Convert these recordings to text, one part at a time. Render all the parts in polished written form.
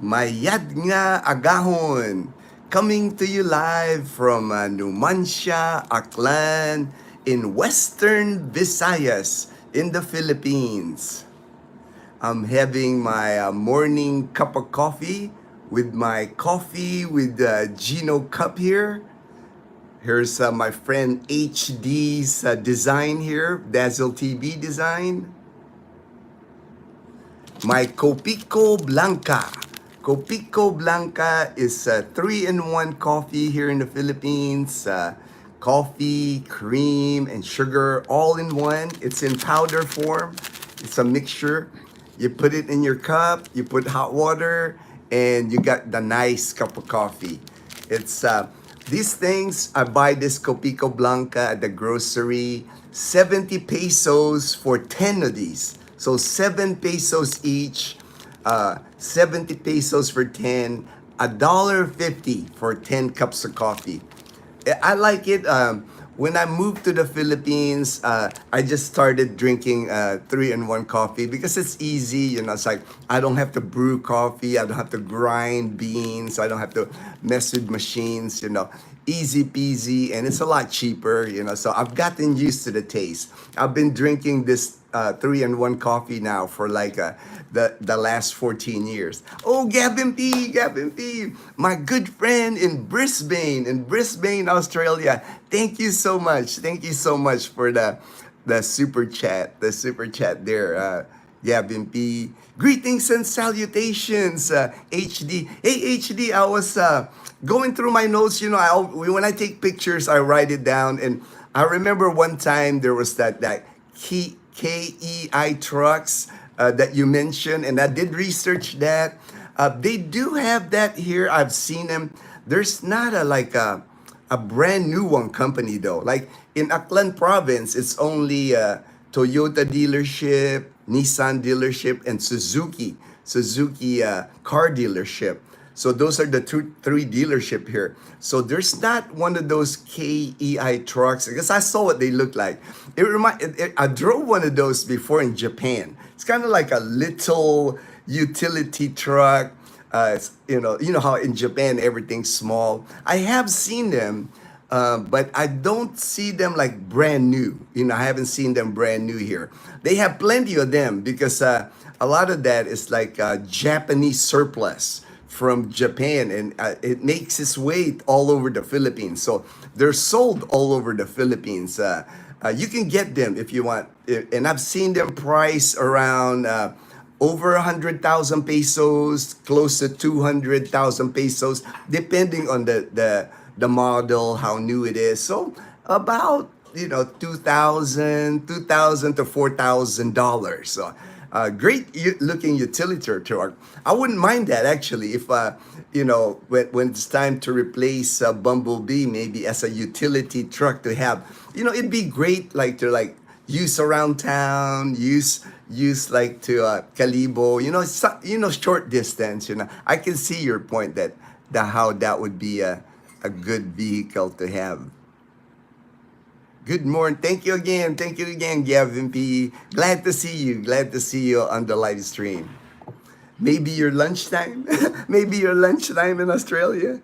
Mayad nga agahon. Coming to you live from Numancia, Aklan, in Western Visayas, in the Philippines. I'm having my morning cup of coffee with my coffee with Gino cup here. Here's my friend HD's design here, Dazzle TV design. My Copico Blanca. Copico Blanca is a 3-in-1 coffee here in the Philippines. Coffee, cream, and sugar all in one. It's in powder form. It's a mixture. You put it in your cup, you put hot water, and you got the nice cup of coffee. It's these things, I buy this Copico Blanca at the grocery, 70 pesos for 10 of these. So 7 pesos each, 70 pesos for 10, $1.50 for 10 cups of coffee. I like it. When I moved to the Philippines, I just started drinking 3-in-1 coffee because it's easy. You know, it's like I don't have to brew coffee. I don't have to grind beans. I don't have to mess with machines. You know, easy peasy, and it's a lot cheaper. You know, so I've gotten used to the taste. I've been drinking this 3-in-1 coffee now for like the last 14 years. Oh, Gavin P, my good friend in Brisbane, Australia. Thank you so much. Thank you so much for the super chat, there. Gavin P. Greetings and salutations, HD. Hey, HD, I was going through my notes. You know, when I take pictures, I write it down. And I remember one time there was that KEI trucks that you mentioned, and I did research that. They do have that here. I've seen them. There's not a brand new one company though. Like in Aklan province, it's only Toyota dealership, Nissan dealership, and Suzuki car dealership. So those are the three dealership here. So there's not one of those KEI trucks because I saw what they look like. I drove one of those before in Japan. It's kind of like a little utility truck. You know how in Japan everything's small. I have seen them, but I don't see them like brand new. You know, I haven't seen them brand new here. They have plenty of them because a lot of that is like Japanese surplus from Japan, and it makes its way all over the Philippines. So they're sold all over the Philippines. You can get them if you want, and I've seen them priced around over 100,000 pesos, close to 200,000 pesos, depending on the model, how new it is. So about 2,000 to $4,000. So great looking utility truck. I wouldn't mind that actually if when it's time to replace Bumblebee, maybe as a utility truck to have. It'd be great to use around town, use like to Calibo, short distance. I can see your point that how that would be a good vehicle to have. Good morning. Thank you again, Gavin P. Glad to see you on the live stream. Maybe your lunchtime, in Australia.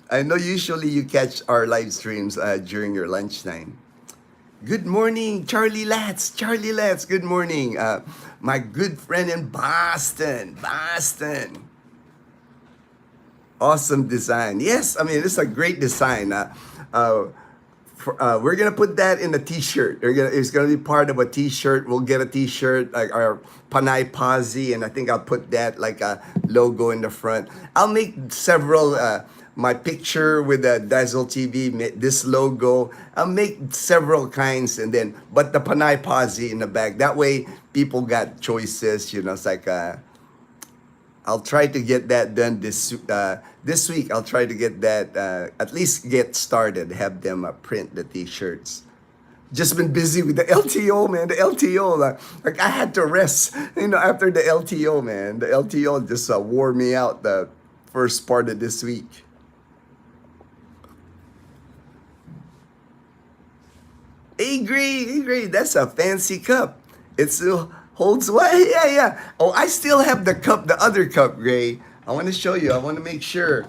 I know usually you catch our live streams during your lunchtime. Good morning, Charlie Latz. Good morning. My good friend in Boston. Awesome design. Yes, I mean, it's a great design. We're gonna put that in a t-shirt. It's gonna be part of a t-shirt. We'll get a t-shirt, like our Panay Posse, and I think I'll put that like a logo in the front. I'll make several, my picture with the Dazzle TV, this logo. I'll make several kinds, but the Panay Posse in the back. That way people got choices, it's like, I'll try to get that done this week. I'll try to get that, at least get started, have them print the t-shirts. Just been busy with the LTO, man. The LTO, like I had to rest, after the LTO, man. The LTO just wore me out the first part of this week. Hey, Gray, that's a fancy cup. It still holds what? Yeah. Oh, I still have the cup, the other cup, Gray. I want to show you. I want to make sure.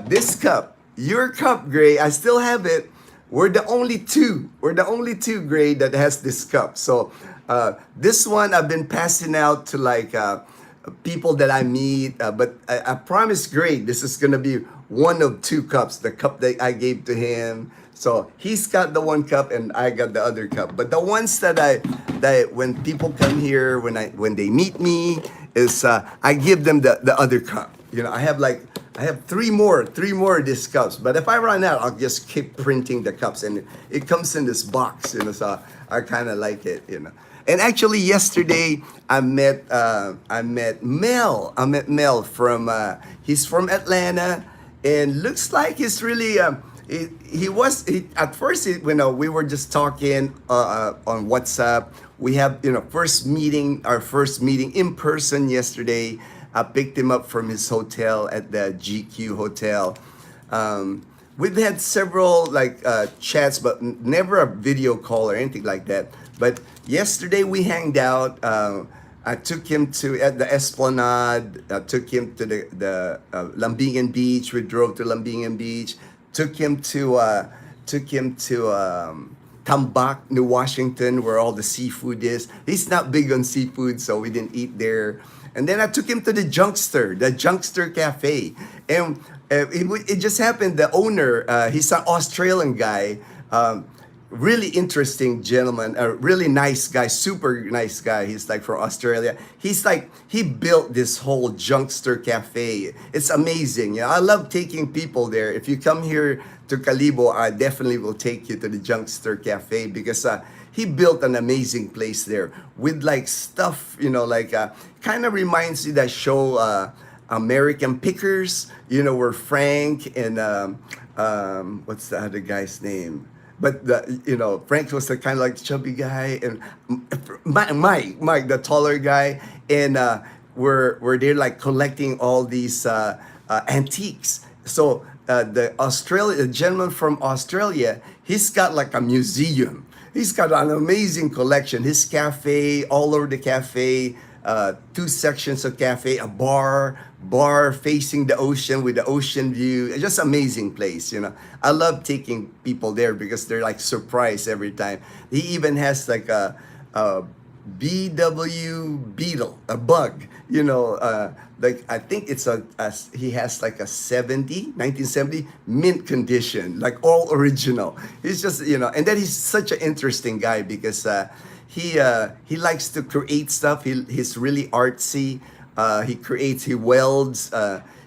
This cup, your cup, Gray, I still have it. We're the only two. We're the only two, Gray, that has this cup. So this one I've been passing out to like people that I meet. But I promise, Gray, this is gonna be one of two cups. The cup that I gave to him. So he's got the one cup and I got the other cup. But the ones that when people come here, when they meet me, is I give them the other cup. You know, I have three more of these cups. But if I run out, I'll just keep printing the cups, and it comes in this box. You know, so I kind of like it. You know, and actually yesterday I met Mel. I met Mel from he's from Atlanta, and looks like he's really at first we were just talking on WhatsApp. We have our first meeting in person yesterday. I picked him up from his hotel at the GQ hotel. We've had several chats, but never a video call or anything like that. But yesterday we hanged out. I took him at the Esplanade. I took him to the Lambingan Beach. We drove to Lambingan Beach. Took him to Tambak, New Washington, where all the seafood is. He's not big on seafood, so we didn't eat there. And then I took him to the Junkster Cafe. And it just happened, the owner, he's an Australian guy, really interesting gentleman, a really nice guy, super nice guy. He's like from Australia. He built this whole Junkster Cafe. It's amazing. I love taking people there. If you come here to Calibo, I definitely will take you to the Junkster Cafe because he built an amazing place there with like stuff, kind of reminds you that show American Pickers, where Frank and what's the other guy's name? But Frank was the kind of like chubby guy, and Mike, the taller guy, and where they're like collecting all these antiques. So the gentleman from Australia, he's got like a museum. He's got an amazing collection. His cafe, all over the cafe, two sections of cafe, a bar facing the ocean with the ocean view. It's just amazing place, I love taking people there because they're like surprised every time. He even has like a BW beetle, a bug, like I think it's he has like a 1970 mint condition, like all original. He's just, and then he's such an interesting guy because he likes to create stuff. He's really artsy. He welds.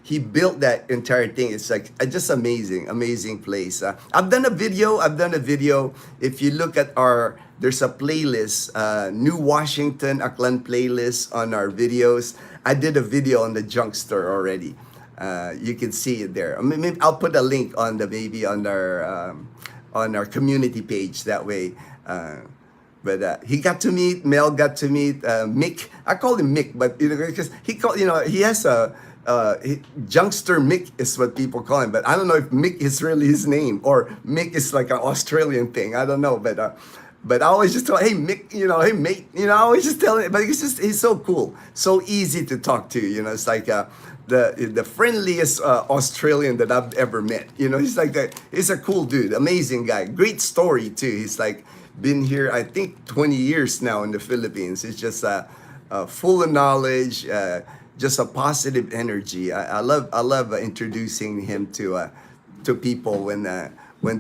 He built that entire thing. It's like just amazing place. I've done a video. If you look at there's a playlist, New Washington Aklan playlist on our videos. I did a video on the Junkster already. You can see it there. Maybe I'll put a link on our community page that way. But Mel got to meet Mick. I call him Mick, but because he has a Junkster Mick is what people call him. But I don't know if Mick is really his name or Mick is like an Australian thing. I don't know, but I always just tell, hey Mick, hey mate, I always just tell him. But he's so cool, so easy to talk to. It's like the friendliest Australian that I've ever met. He's a cool dude, amazing guy, great story too. He's like been here, I think, 20 years now in the Philippines. It's just full of knowledge, just a positive energy. I love introducing him to people when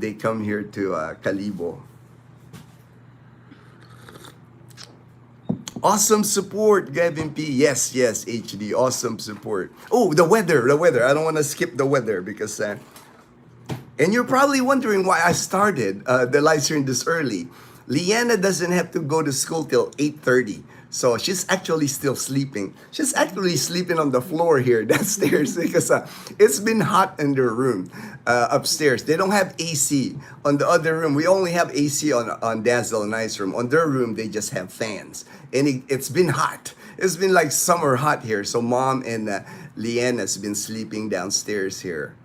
they come here to Calibo. Awesome support, Gavin P. Yes, HD. Awesome support. Oh, the weather. I don't want to skip the weather because. And you're probably wondering why I started the live stream this early. Leanna doesn't have to go to school till 8:30. So she's actually still sleeping. She's actually sleeping on the floor here downstairs because it's been hot in their room upstairs. They don't have AC. On the other room, we only have AC on Dazzle and Ice room. On their room, they just have fans. And it's been hot. It's been like summer hot here. So Mom and Leanna's been sleeping downstairs here.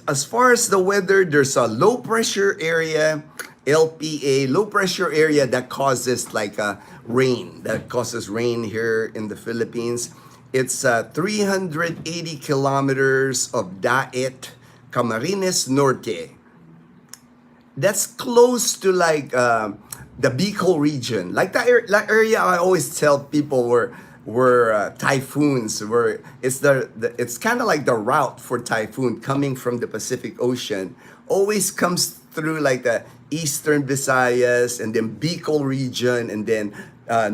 As far as the weather, there's a low pressure area LPA, low pressure area that causes like rain, that causes rain here in the Philippines. It's 380 kilometers of Daet, Camarines Norte. That's close to like the Bicol region, like that area. I always tell people where typhoons were. It's it's kind of like the route for typhoon coming from the Pacific Ocean. Always comes through like the eastern Visayas and then Bicol region and then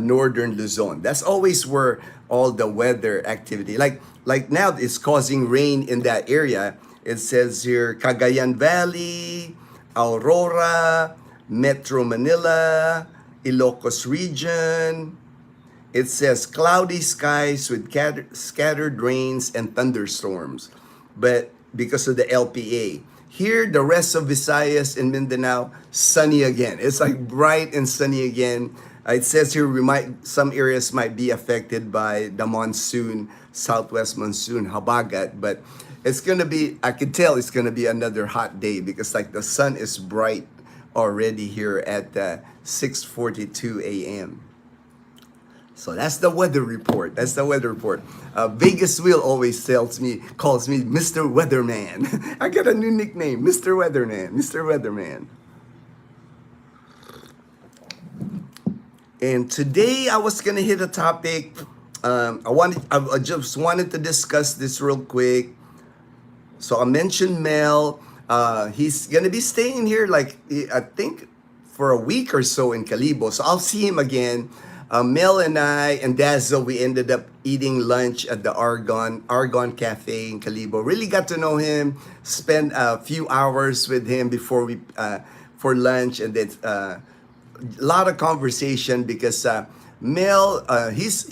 northern Luzon. That's always where all the weather activity. Like now, it's causing rain in that area. It says here Cagayan Valley, Aurora, Metro Manila, Ilocos region. It says cloudy skies with scattered rains and thunderstorms. But because of the LPA, here the rest of Visayas and Mindanao, sunny again. It's like bright and sunny again. It says here some areas might be affected by the monsoon, southwest monsoon, Habagat, but it's gonna be, I can tell it's gonna be another hot day because like the sun is bright already here at 6:42 a.m. So that's the weather report. That's the weather report. Vegas Will always calls me Mr. Weatherman. I got a new nickname, Mr. Weatherman. Mr. Weatherman. And today I was gonna hit a topic. I just wanted to discuss this real quick. So I mentioned Mel. He's gonna be staying here, like I think, for a week or so in Calibo. So I'll see him again. Mel and I and Dazzle, we ended up eating lunch at the Argon Cafe in Calibo. Really got to know him. Spent a few hours with him before we for lunch, and then a lot of conversation because Mel, he's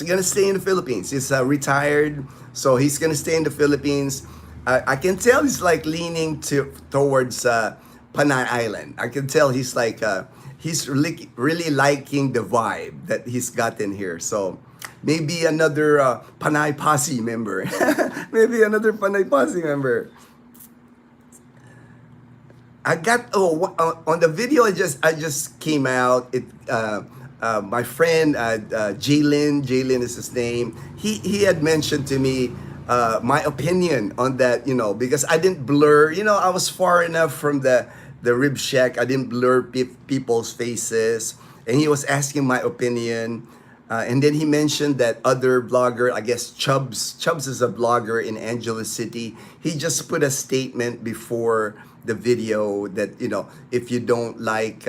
gonna stay in the Philippines. He's retired, so he's gonna stay in the Philippines. I can tell he's like leaning towards Panay Island. I can tell he's like he's really liking the vibe that he's gotten here. So maybe another Panay Posse member. Maybe another Panay Posse member. I got on the video I just came out. My friend Jalen is his name. He had mentioned to me my opinion on that, because I didn't blur. I was far enough from the rib shack. I didn't blur people's faces, and he was asking my opinion. And then he mentioned that other blogger, I guess Chubbs is a blogger in Angeles City. He just put a statement before the video that, if you don't like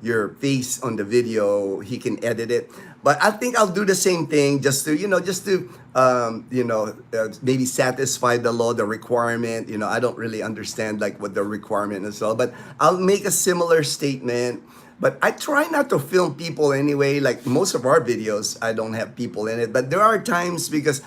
your face on the video, he can edit it. But I think I'll do the same thing just to maybe satisfy the law, the requirement. I don't really understand like what the requirement is all, but I'll make a similar statement. But I try not to film people anyway. Like most of our videos, I don't have people in it. But there are times because,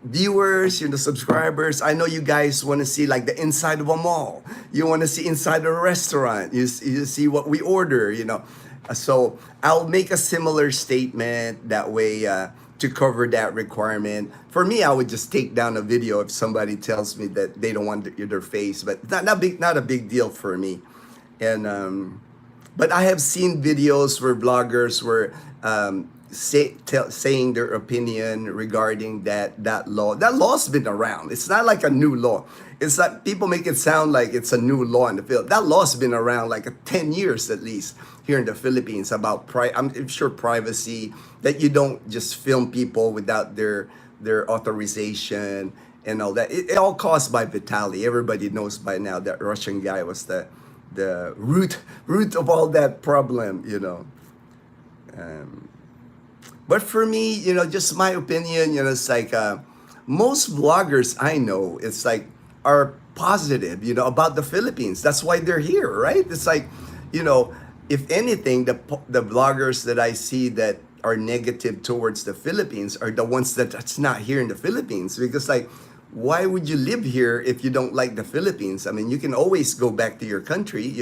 viewers, subscribers, I know you guys want to see like the inside of a mall. You want to see inside a restaurant. You see what we order, So I'll make a similar statement that way to cover that requirement. For me, I would just take down a video if somebody tells me that they don't want their face, but not a big deal for me. And but I have seen videos where bloggers were saying their opinion regarding that law. That law's been around. It's not like a new law. It's like people make it sound like it's a new law in the field. That law's been around like 10 years at least here in the Philippines about I'm sure privacy, that you don't just film people without their authorization and all that. It all caused by Vitaly. Everybody knows by now that Russian guy was the root of all that problem, But for me, just my opinion, it's like most vloggers I know, it's like are positive, about the Philippines. That's why they're here, right? It's like, if anything, the vloggers that I see that are negative towards the Philippines are the ones that's not here in the Philippines. Because like, why would you live here if you don't like the Philippines? I mean, you can always go back to your country, if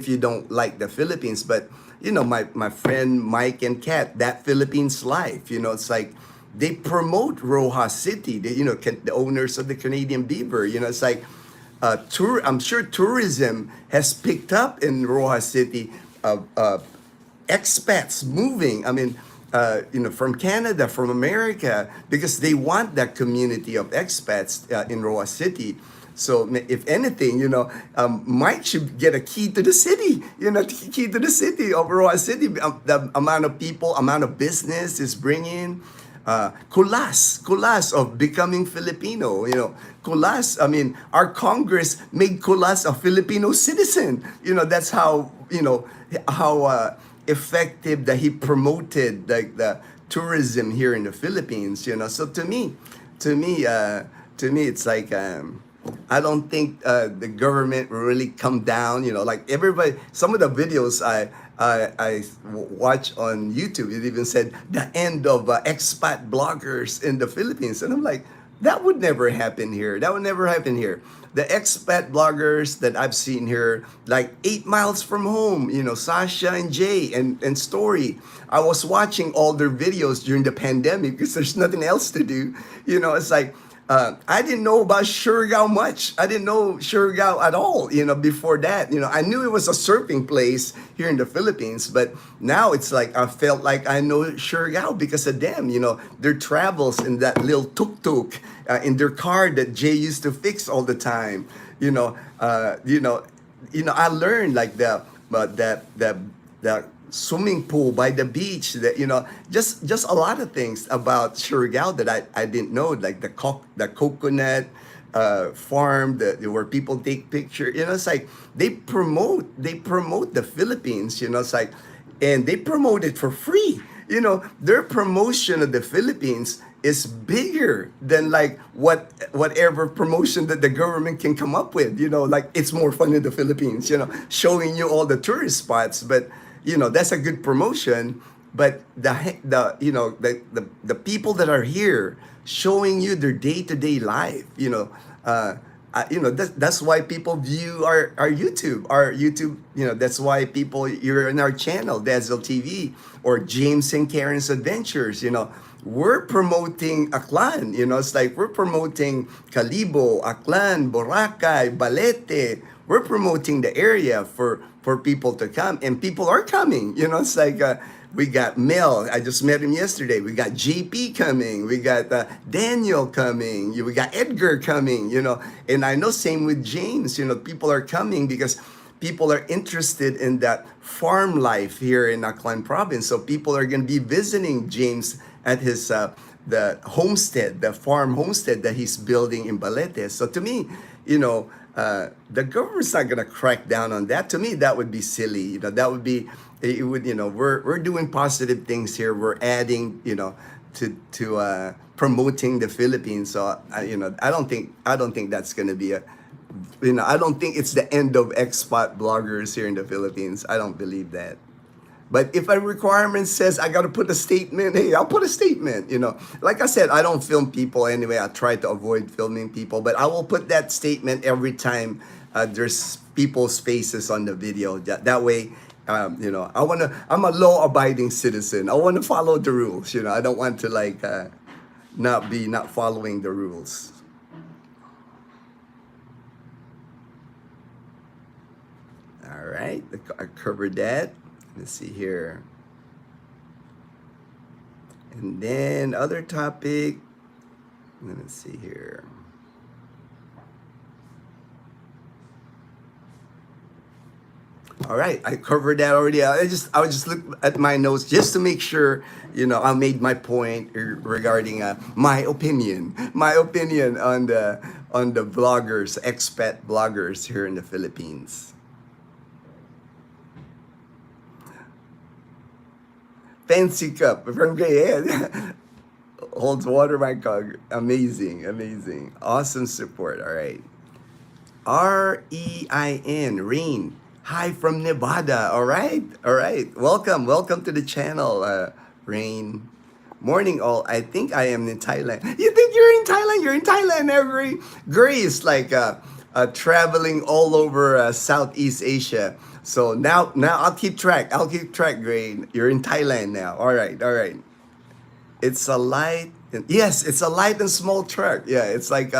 you don't like the Philippines. But my friend Mike and Kat, that Philippines life, it's like they promote Rojas City. The owners of the Canadian Beaver, it's like I'm sure tourism has picked up in Rojas City. Expats moving. I mean, from Canada, from America, because they want that community of expats in Roa City. So if anything, Mike should get a key to the city. Key to the city of Roa City. The amount of people, amount of business is bringing. Kulas of becoming Filipino. Kulas. I mean, our Congress made Kulas a Filipino citizen. That's how how effective that he promoted like the tourism here in the Philippines. So to me, it's like I don't think the government will really come down. Like everybody, some of the videos I watch on YouTube, it even said the end of expat bloggers in the Philippines, and I'm like, that would never happen here. That would never happen here. The expat bloggers that I've seen here, like 8 miles from home, Sasha and Jay and Story. I was watching all their videos during the pandemic because there's nothing else to do. It's like, I didn't know about Surigao much. I didn't know Surigao at all, before that. I knew it was a surfing place here in the Philippines, but now it's like I felt like I know Surigao because of them, their travels in that little tuk-tuk, in their car that Jay used to fix all the time. I learned like the swimming pool by the beach, that just a lot of things about Surigao that I didn't know, like the coconut farm where people take picture. It's like they promote the Philippines. It's like, and they promote it for free. Their promotion of the Philippines is bigger than like whatever promotion that the government can come up with. Like it's more fun in the Philippines. Showing you all the tourist spots, but that's a good promotion. But the people that are here showing you their day-to-day life, that's why people view our YouTube. That's why you're in our channel, Dazzle TV, or James and Karen's Adventures. We're promoting Aklan. It's like we're promoting Calibo, Aklan, Boracay, Balete. We're promoting the area for people to come, and people are coming. It's like we got Mel. I just met him yesterday. We got JP coming. We got Daniel coming. We got Edgar coming. And I know same with James. People are coming because people are interested in that farm life here in Aklan province. So people are going to be visiting James at his the homestead, the farm homestead that he's building in Balete. So to me, the government's not gonna crack down on that. To me, that would be silly. That would be, it would, we're doing positive things here. We're adding, to promoting the Philippines. So I don't think that's gonna be I don't think it's the end of expat bloggers here in the Philippines. I don't believe that. But if a requirement says I got to put a statement, hey, I'll put a statement. Like I said, I don't film people anyway. I try to avoid filming people, but I will put that statement every time there's people's faces on the video. That way, I'm a law-abiding citizen. I want to follow the rules. I don't want to not following the rules. All right, I covered that. Let's see here. And then other topic. Let's see here. All right, I covered that already. I would just look at my notes just to make sure, I made my point regarding my opinion on the bloggers, expat bloggers here in the Philippines. Fancy cup from Gray. Holds water, my cog. Amazing. Awesome support. All right. REIN, Rain. Hi from Nevada. All right. Welcome to the channel, Rain. Morning all. I think I am in Thailand. You think you're in Thailand? You're in Thailand, Gray is like traveling all over Southeast Asia. So now I'll keep track, Gray. You're in Thailand now. All right. It's a light and small truck. Yeah, it's like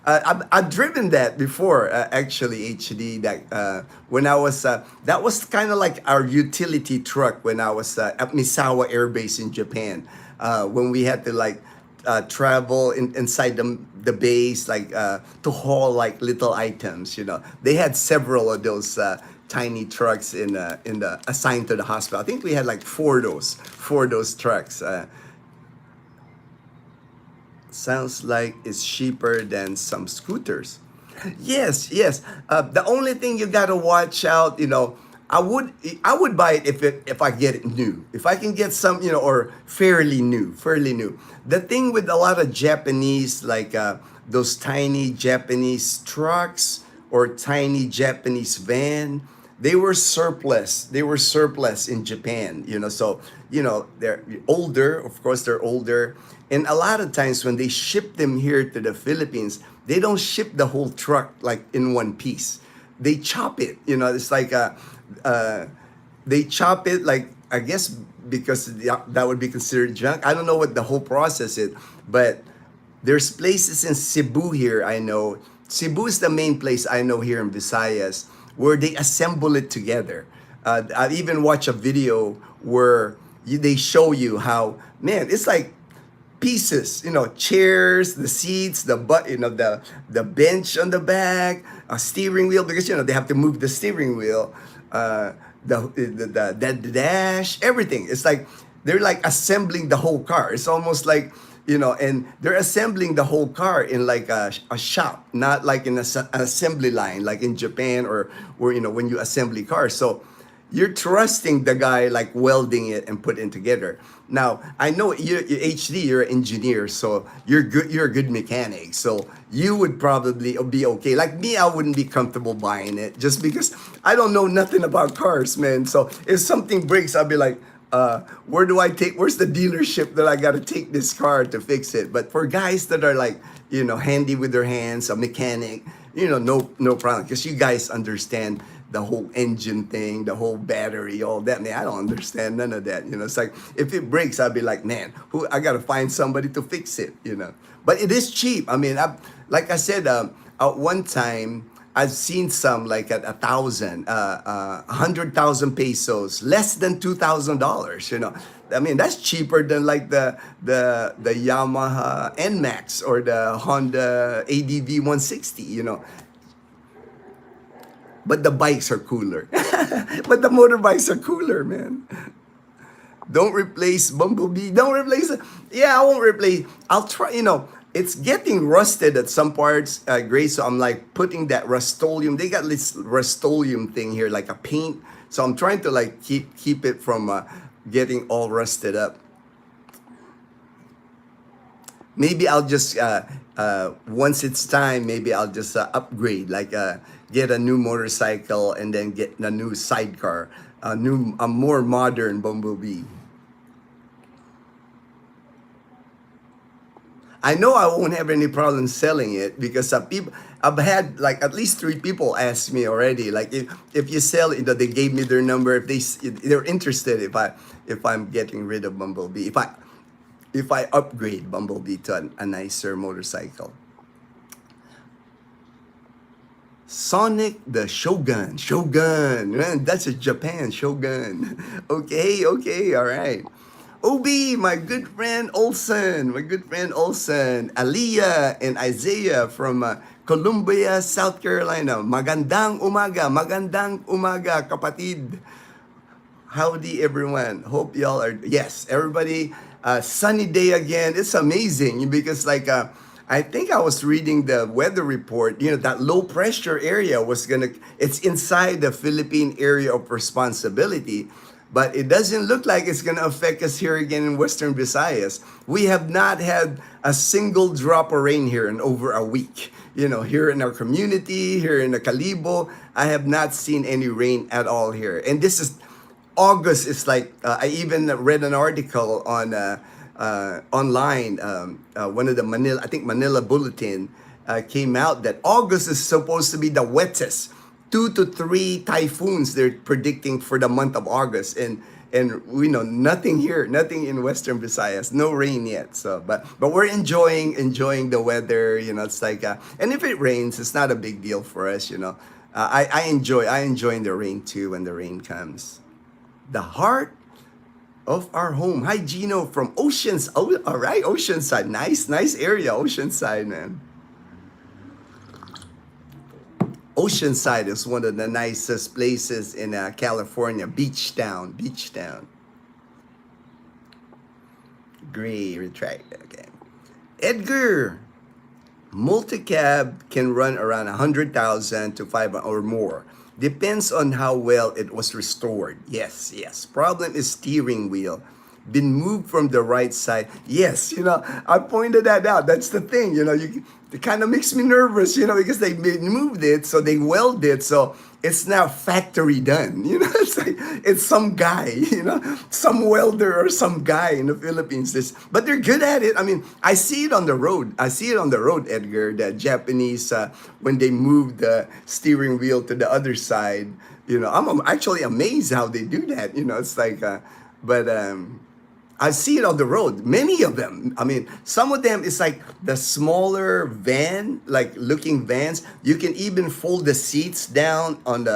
I've driven that before, actually, HD. That when I was, that was kind of like our utility truck when I was at Misawa Air Base in Japan. When we had to like travel inside the base, like to haul like little items. You know, they had several of those tiny trucks in the assigned to the hospital. I think we had like four of those trucks. Sounds like it's cheaper than some scooters. Yes, yes. The only thing you gotta watch out, you know, I would I would buy it if I get it new. If I can get some, you know, or fairly new, fairly new. The thing with a lot of Japanese, like those tiny Japanese trucks or tiny Japanese van, they were surplus. They were surplus in Japan, you know. So, you know, they're older, of course, they're older. And a lot of times when they ship them here to the Philippines, they don't ship the whole truck like in one piece. They chop it, you know. It's like uh, they chop it like, I guess because that would be considered junk. I don't know what the whole process is, but there's places in Cebu here, I know. Cebu is the main place I know here in Visayas where they assemble it together. I even watched a video where they show you how, man, it's like pieces, you know, chairs, the seats, the butt, you know, the bench on the back, a steering wheel, because you know they have to move the steering wheel, the dash, everything. It's like they're like assembling the whole car. It's almost like, you know, and they're assembling the whole car in like a shop, not like in an assembly line, like in Japan or where, you know, when you assembly cars. So you're trusting the guy like welding it and putting it together. Now I know you HD, you're an engineer, so you're good. You're a good mechanic, so you would probably be okay. Like me, I wouldn't be comfortable buying it just because I don't know nothing about cars, man. So if something breaks, I'll be like, where do I take? Where's the dealership that I got to take this car to fix it? But for guys that are like, you know, handy with their hands, a mechanic, you know, no problem, because you guys understand the whole engine thing, the whole battery, all that. Man, I don't understand none of that. You know, it's like if it breaks, I'll be like, man, I gotta find somebody to fix it. You know, but it is cheap. I mean, like I said, at one time I've seen some like at 100,000 pesos, less than $2,000. You know, I mean that's cheaper than like the Yamaha NMAX or the Honda ADV 160. You know, but the bikes are cooler. But the motorbikes are cooler, man. Don't replace Bumblebee. Don't replace it. Yeah, I won't replace. I'll try, you know, it's getting rusted at some parts, Grace. So I'm like putting that Rust-Oleum. They got this Rust-Oleum thing here, like a paint. So I'm trying to like keep it from getting all rusted up. Maybe I'll just once it's time, maybe I'll just upgrade, like get a new motorcycle and then get a new sidecar, a more modern Bumblebee. I know I won't have any problem selling it because people, I've had like at least 3 people ask me already. Like if you sell it, you know, they gave me their number. If they're interested, if I'm getting rid of Bumblebee, if I upgrade Bumblebee to a nicer motorcycle. Sonic the Shogun. Shogun. Man, that's a Japan Shogun. Okay, all right. Obi, my good friend Olson. Aliyah and Isaiah from Columbia, South Carolina. Magandang umaga, kapatid. Howdy, everyone. Hope y'all are, yes, everybody. Sunny day again. It's amazing because like, I think I was reading the weather report, you know, that low pressure area it's inside the Philippine area of responsibility, but it doesn't look like it's going to affect us here again in Western Visayas. We have not had a single drop of rain here in over a week. You know, here in our community, here in the Calibo, I have not seen any rain at all here. And this is August. Is like, I even read an article on online, one of the Manila Bulletin came out that August is supposed to be the wettest. 2 to 3 typhoons they're predicting for the month of August, and and we know nothing here, nothing in Western Visayas, no rain yet. So, but we're enjoying the weather. It's like, and if it rains, it's not a big deal for us. I enjoy the rain too when the rain comes. The heart of our home. Hi, Gino from Oceans. Oh, all right, Oceanside. Nice area, Oceanside, man. Oceanside is one of the nicest places in California. Beach town, beach town. Gray, retract. Okay. Edgar, multicab can run around 100,000 to 5 or more. Depends on how well it was restored. Yes. Problem is steering wheel. Been moved from the right side. Yes, I pointed that out. That's the thing, it kind of makes me nervous, because they moved it, so they welded, so it's now factory done. It's like it's some guy, some welder or some guy in the Philippines. But they're good at it. I mean, I see it on the road. Edgar, that Japanese, when they move the steering wheel to the other side, I'm actually amazed how they do that. It's like, but I see it on the road. Many of them. I mean, some of them is like the smaller van, like looking vans. You can even fold the seats down and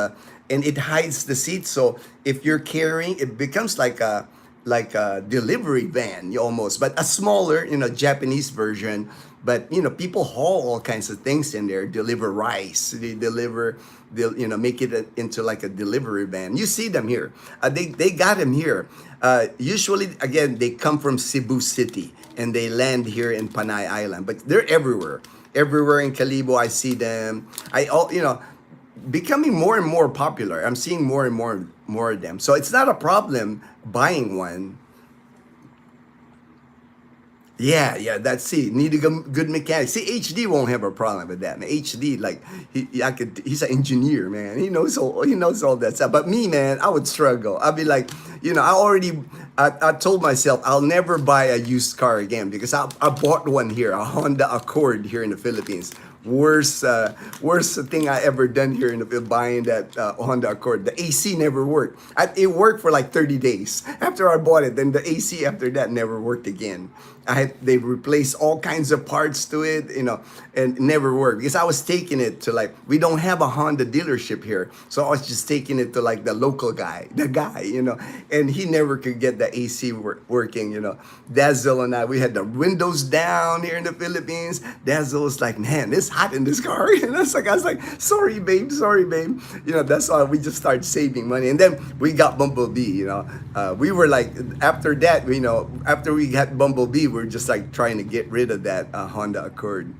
it hides the seats. So if you're carrying, it becomes like a delivery van almost, but a smaller, Japanese version. But people haul all kinds of things in there. Deliver rice. They'll make it into like a delivery van. You see them here. They got them here. Usually, again, they come from Cebu City and they land here in Panay Island. But they're everywhere. Everywhere in Calibo, I see them. Becoming more and more popular. I'm seeing more and more of them. So it's not a problem buying one. Yeah, that's it. Need a good mechanic. See, HD won't have a problem with that, man. HD, like he's an engineer, man. He knows all that stuff. But me, man, I would struggle. I'd be like, I told myself I'll never buy a used car again because I bought one here, a Honda Accord here in the Philippines. Worst thing I ever done here in the buying that Honda Accord. The AC never worked. It worked for like 30 days after I bought it. Then the AC after that never worked again. They replaced all kinds of parts to it, and it never worked because I was taking it to we don't have a Honda dealership here, so I was just taking it to the local guy, and he never could get the AC working, Dazzle and we had the windows down here in the Philippines. Dazzle was like, man, it's hot in this car, I was like, sorry babe, that's why we just started saving money, and then we got Bumblebee, we were like, after that, after we got Bumblebee, we're just like trying to get rid of that Honda Accord.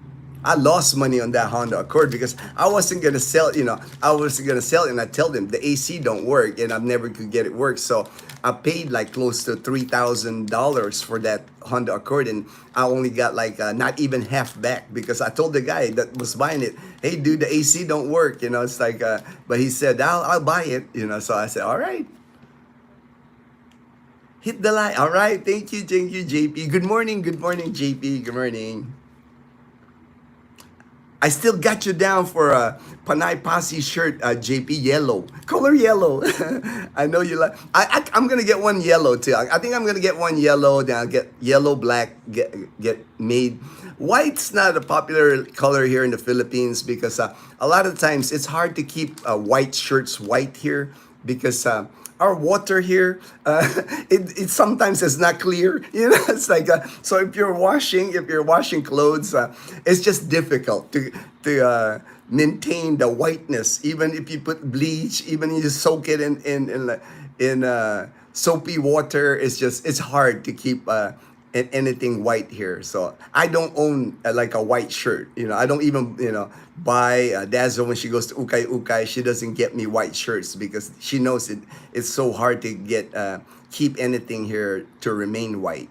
I lost money on that Honda Accord because I wasn't gonna sell it, I wasn't gonna sell it, and I tell them the AC don't work, and I never could get it work. So I paid like close to $3,000 for that Honda Accord, and I only got not even half back because I told the guy that was buying it, hey dude, the AC don't work, it's like, but he said I'll buy it, so I said all right. Hit the like. All right. Thank you, JP. Good morning, JP. Good morning. I still got you down for a Panay Pasi shirt, JP, yellow. Color yellow. I know you like. I'm going to get one yellow, too. I think I'm going to get one yellow. Then I'll get yellow, black, get made. White's not a popular color here in the Philippines because a lot of times it's hard to keep white shirts white here because our water here, it sometimes is not clear. It's like so. If you're washing clothes, it's just difficult to maintain the whiteness. Even if you put bleach, even if you soak it in soapy water, it's hard to keep anything white here. So I don't own like a white shirt. I don't even buy Dazzle when she goes to Ukay. She doesn't get me white shirts because she knows it's so hard to get keep anything here to remain white.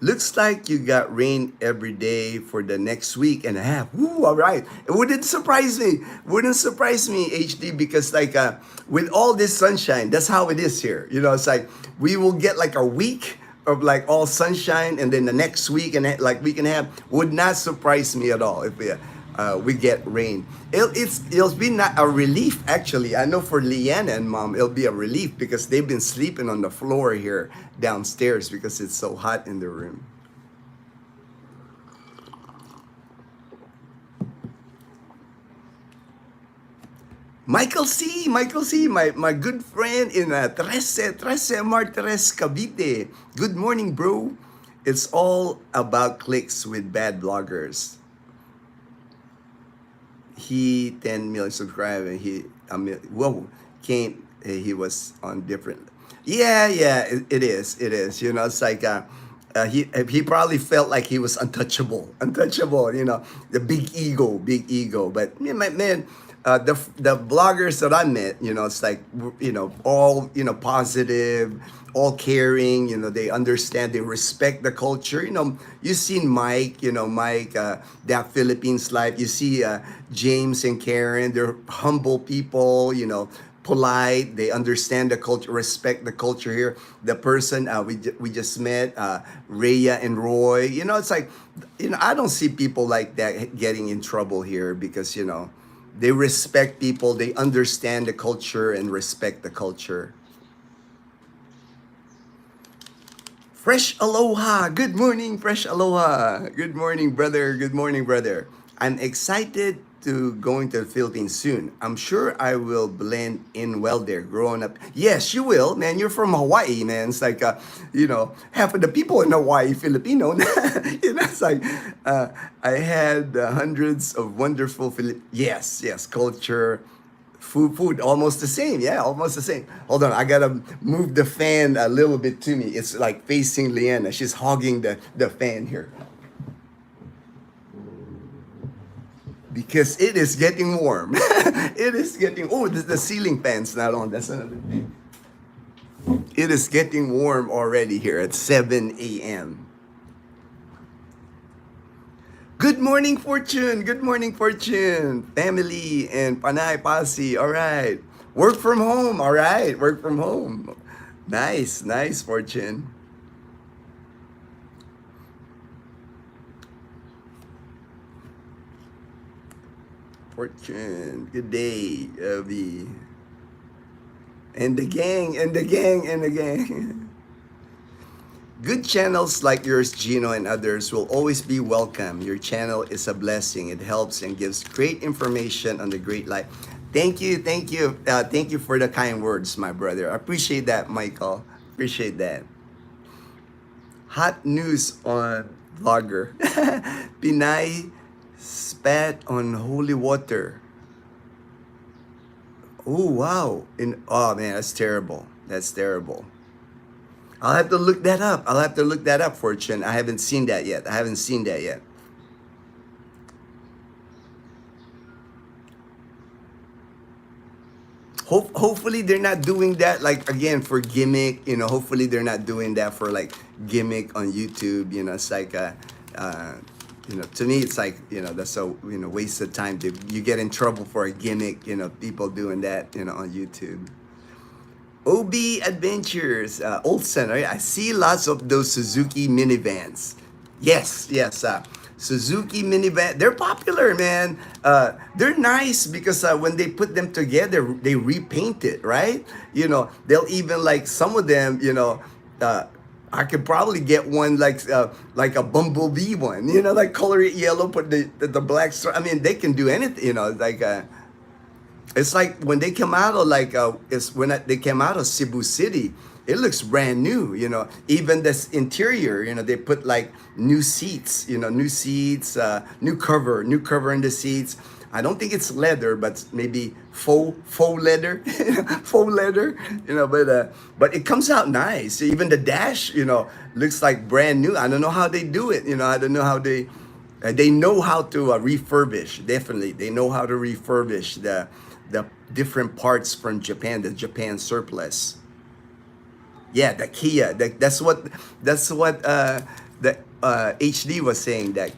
Looks like you got rain every day for the next week and a half. Woo, all right. It wouldn't surprise me, HD, because with all this sunshine, that's how it is here. It's like we will get like a week of like all sunshine, and then the next week and like week and a half would not surprise me at all. If we, we get rain. It'll be not a relief actually. I know for Leanna and Mom, it'll be a relief because they've been sleeping on the floor here downstairs because it's so hot in the room. Michael C, my good friend in Trece Martires, Cavite. Good morning, bro. It's all about clicks with bad bloggers. He 10 million subscribers. Whoa, came. He was on different. Yeah, it is. It is. You know, it's like he probably felt like he was untouchable. You know, the big ego. But man, the bloggers that I met, you know, it's like all positive, all caring. You know, they understand, they respect the culture. You know, you seen Mike. You know, Mike, that Philippines life. You see James and Karen. They're humble people. You know, polite. They understand the culture, respect the culture here. The person we just met, Rhea and Roy. You know, it's like, I don't see people like that getting in trouble here because they respect people. They understand the culture and respect the culture. Fresh Aloha. Good morning, Fresh Aloha. Good morning, brother. Good morning, brother. I'm excited to going to the Philippines soon. I'm sure I will blend in well there growing up. Yes, you will, man. You're from Hawaii, man. It's like, half of the people in Hawaii, Filipino. It's like, I had hundreds of wonderful, yes, culture. Food, almost the same. Yeah, almost the same. Hold on, I gotta move the fan a little bit to me. It's like facing Leanna. She's hogging the fan here. Because it is getting warm. It is getting, the ceiling fan's not on. That's another thing. It is getting warm already here at 7 a.m. Good morning, Fortune. Good morning, Fortune. Family and Panay Pasi. All right. Work from home. All right. Work from home. Nice, Fortune. Fortune. Good day, Abby. And the gang. Good channels like yours, Gino, and others will always be welcome. Your channel is a blessing. It helps and gives great information on the great life. Thank you. Thank you for the kind words, my brother. I appreciate that, Michael. Appreciate that. Hot news on vlogger. Pinay spat on holy water. Oh, wow. Oh, man, that's terrible. That's terrible. I'll have to look that up. Fortune. I haven't seen that yet. Hopefully they're not doing that, like, again, for gimmick. Hopefully they're not doing that for like gimmick on YouTube. It's like to me it's like that's a waste of time. You get in trouble for a gimmick. People doing that on YouTube. OB Adventures, Olsen, right? I see lots of those Suzuki minivans. Yes. Suzuki minivan, they're popular, man. They're nice because when they put them together, they repaint it, right? They'll even, like, some of them, I could probably get one like a bumblebee one, like color it yellow, put the black stripe. I mean, they can do anything, like it's like when they come out of they came out of Cebu City, it looks brand new. Even this interior, they put like new seats, new cover in the seats. I don't think it's leather, but maybe faux leather, faux leather. But it comes out nice. Even the dash, looks like brand new. I don't know how they do it. I don't know how they know how to refurbish. Definitely, they know how to refurbish the different parts from Japan, the Japan surplus. Yeah, the Kia. That's what the HD was saying, that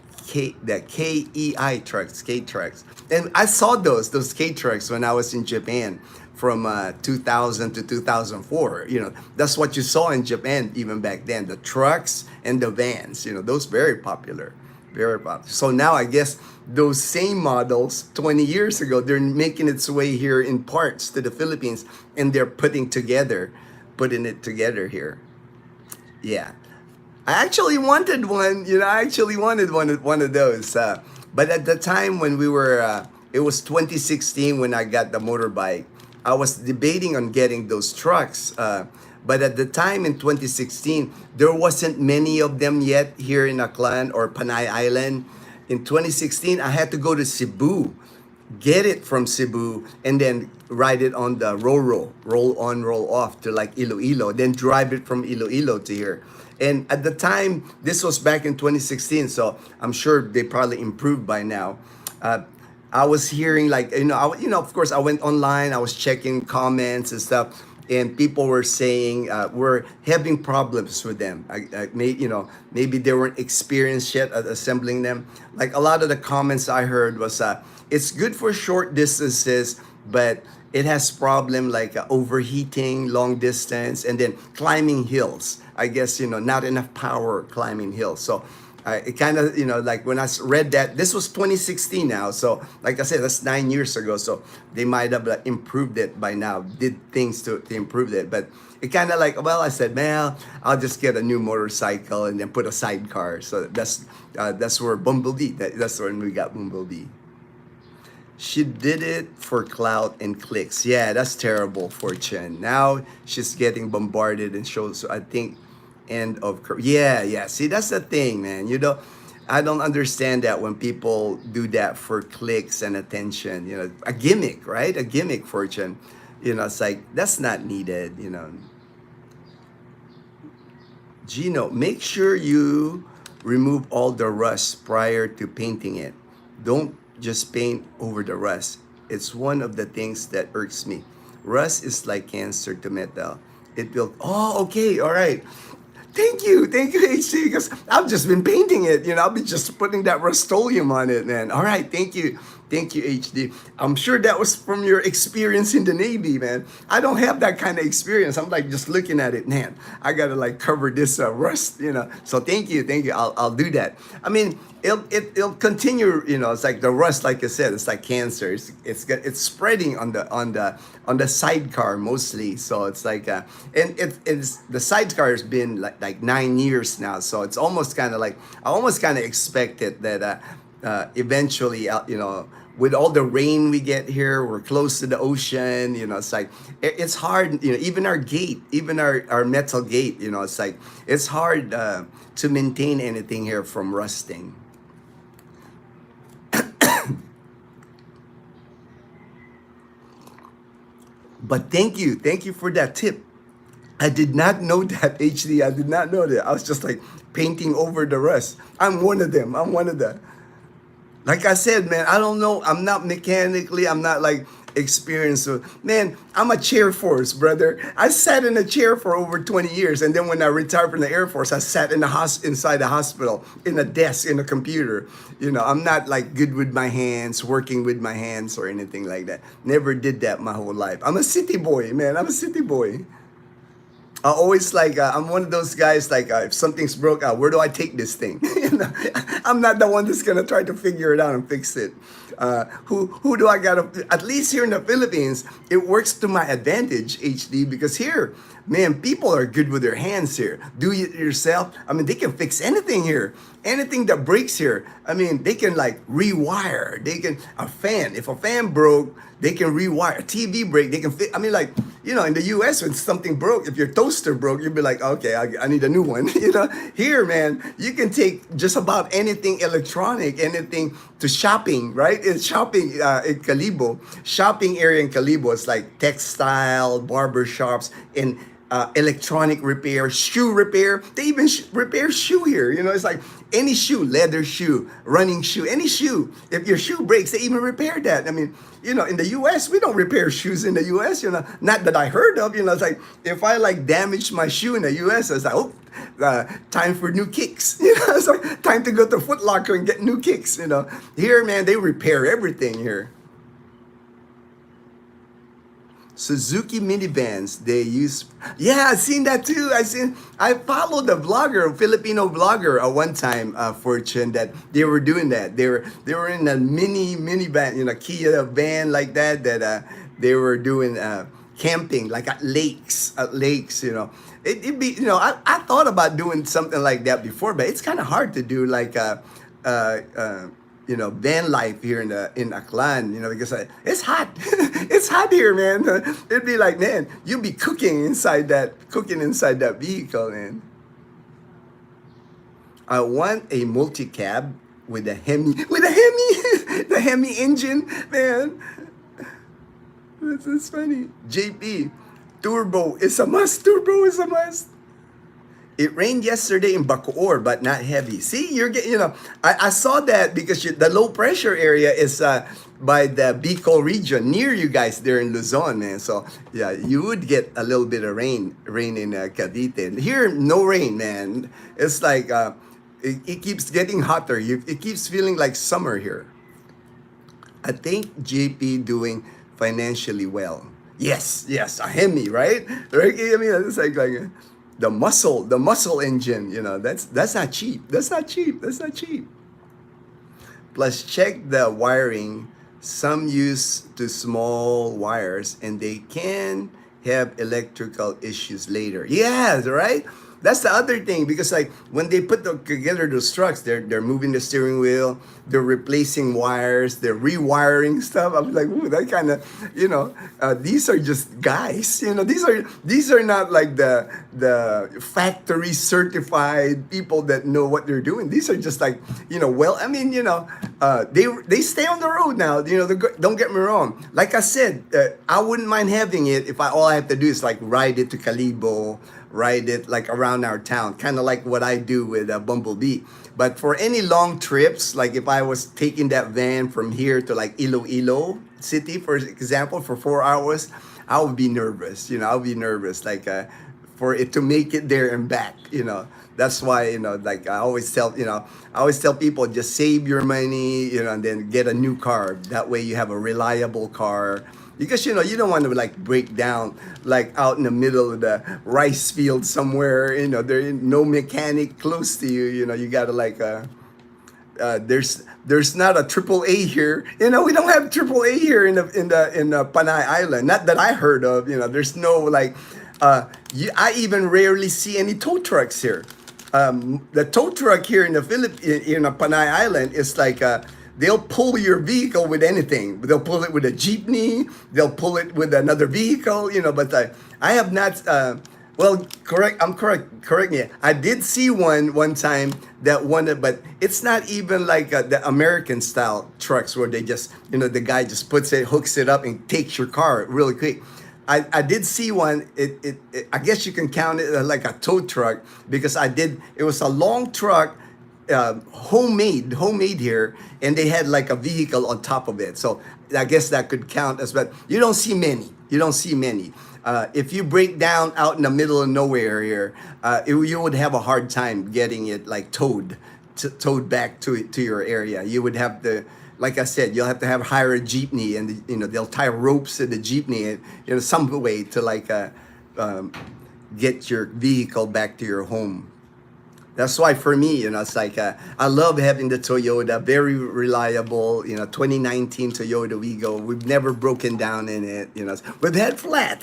KEI trucks, K trucks. And I saw those K trucks when I was in Japan from 2000 to 2004. That's what you saw in Japan even back then, the trucks and the vans. Those very popular. Very popular. So now I guess those same models 20 years ago, they're making its way here in parts to the Philippines, and they're putting it together here. Yeah. I actually wanted one, I actually wanted one of those. But at the time when it was 2016 when I got the motorbike. I was debating on getting those trucks. But at the time in 2016, there wasn't many of them yet here in Aklan or Panay Island. In 2016, I had to go to Cebu, get it from Cebu, and then ride it on the roll on, roll off to like Iloilo, then drive it from Iloilo to here. And at the time, this was back in 2016, so I'm sure they probably improved by now. Uh, I was hearing like, of course, I went online, I was checking comments and stuff, and people were saying we're having problems with them. Maybe they weren't experienced yet at assembling them. Like a lot of the comments I heard was, it's good for short distances, but it has problem like overheating, long distance, and then climbing hills. I guess, not enough power climbing hills. So it kind of, like when I read that, this was 2016 now. So like I said, that's 9 years ago. So they might have improved it by now, did things to improve it. But it kind of like, well, I said, man, I'll just get a new motorcycle and then put a sidecar. So that's where Bumblebee, that's when we got Bumblebee. She did it for clout and clicks. Yeah, that's terrible, Fortune. Now she's getting bombarded and shows, I think, end of career. Yeah. See, that's the thing, man. I don't understand that when people do that for clicks and attention. A gimmick, right? A gimmick, Fortune. It's like, that's not needed. Gino, make sure you remove all the rust prior to painting it. Don't just paint over the rust. It's one of the things that irks me. Rust is like cancer to metal. It will, oh, okay, all right. Thank you, HC, because I've just been painting it. I'll be just putting that Rust-Oleum on it, man. All right, thank you, HD. I'm sure that was from your experience in the Navy, man. I don't have that kind of experience. I'm like just looking at it, man. I gotta like cover this rust, So thank you. I'll do that. I mean, it'll continue. It's like the rust, like I said, it's like cancer. It's spreading on the sidecar mostly. So it's like, and it's the sidecar has been like 9 years now. So it's almost kind of like I almost kind of expected that eventually, with all the rain we get here, we're close to the ocean. It's like it's hard. Even our gate, even our metal gate. It's like it's hard to maintain anything here from rusting. But thank you for that tip. I did not know that, HD. I did not know that. I was just like painting over the rust. I'm one of them. Like I said, man, I don't know. I'm not like experienced. So, man, I'm a chair force, brother. I sat in a chair for over 20 years. And then when I retired from the Air Force, I sat inside the hospital, in a desk, in a computer. I'm not like good with my hands, working with my hands or anything like that. Never did that my whole life. I'm a city boy, man. I'm a city boy. I always like, I'm one of those guys, like, if something's broke, where do I take this thing? I'm not the one that's going to try to figure it out and fix it. Who do I got to, at least here in the Philippines, it works to my advantage, HD, because here, man, people are good with their hands here. Do it yourself. I mean, they can fix anything here. Anything that breaks here, I mean, they can like rewire. A fan, if a fan broke, they can rewire. A TV break, they can fix. I mean, like, in the US, when something broke, if your toaster broke, you'd be like, okay, I need a new one. Here, man, you can take just about anything electronic, anything to shopping, right? It's shopping in Calibo. Shopping area in Calibo is like textile, barber shops, and electronic repair, shoe repair. They even repair shoe here. It's like any shoe, leather shoe, running shoe, any shoe. If your shoe breaks, they even repair that. I mean, in the US, we don't repair shoes in the US, not that I heard of. It's like if I like damaged my shoe in the US, it's like, oh, time for new kicks. It's like time to go to Foot Locker and get new kicks. Here, man, they repair everything here. Suzuki minivans, they use, yeah, I've seen that too. I followed a vlogger, a Filipino vlogger at one time, Fortune, that they were doing that. They were in a minivan, Kia van like that, they were doing camping, like at lakes. It'd be, I thought about doing something like that before, but it's kind of hard to do like uh, uh, van life here in Aklan, because it's hot. It's hot here, man. It'd be like, man, you'd be cooking inside that vehicle, man. I want a multi-cab with a Hemi, the Hemi engine, man. That's funny. JP, turbo is a must. Turbo is a must. It rained yesterday in Bacoor, but not heavy. See, you're getting, I saw that because the low pressure area is by the Bicol region, near you guys there in Luzon, man. So, yeah, you would get a little bit of rain in Cavite. Here, no rain, man. It's like, it keeps getting hotter. It keeps feeling like summer here. I think JP doing financially well. Yes, a Hemi, right? Right? I mean, it's like the muscle engine. That's not cheap. That's not cheap. Plus, check the wiring. Some use to small wires, and they can have electrical issues later. Yeah, right. That's the other thing, because like when they put together those trucks, they're moving the steering wheel, they're replacing wires, they're rewiring stuff. I was like, ooh, that kind of, these are just guys. These are not like the factory certified people that know what they're doing. These are just like, they stay on the road now. Don't get me wrong. Like I said, I wouldn't mind having it if all I have to do is like ride it to Calibo, ride it like around our town, kind of like what I do with Bumblebee. But for any long trips, like if I was taking that van from here to like Iloilo City, for example, for 4 hours, I would be nervous. I'll be nervous, like for it to make it there and back. That's why like I always tell people, just save your money, and then get a new car. That way you have a reliable car. Because you don't want to like break down like out in the middle of the rice field somewhere. There ain't no mechanic close to you. You gotta like there's not a triple A here. We don't have triple A here in the Panay Island. Not that I heard of. There's no like I even rarely see any tow trucks here. The tow truck here in the Panay Island is like they'll pull your vehicle with anything. They'll pull it with a jeepney. They'll pull it with another vehicle. But I have not. Correct me. I did see one time that but it's not even like the American style trucks where they just the guy just hooks it up and takes your car really quick. I did see one. I guess you can count it like a tow truck, because it was a long truck. Homemade here, and they had like a vehicle on top of it. So I guess that could count as, but you don't see many. If you break down out in the middle of nowhere here, you would have a hard time getting it like towed back to your area. You would have to, like I said, you'll have to hire a jeepney, and they'll tie ropes to the jeepney, some way to like get your vehicle back to your home. That's why for me, it's like I love having the Toyota, very reliable. 2019 Toyota Wigo. We've never broken down in it. We've had flat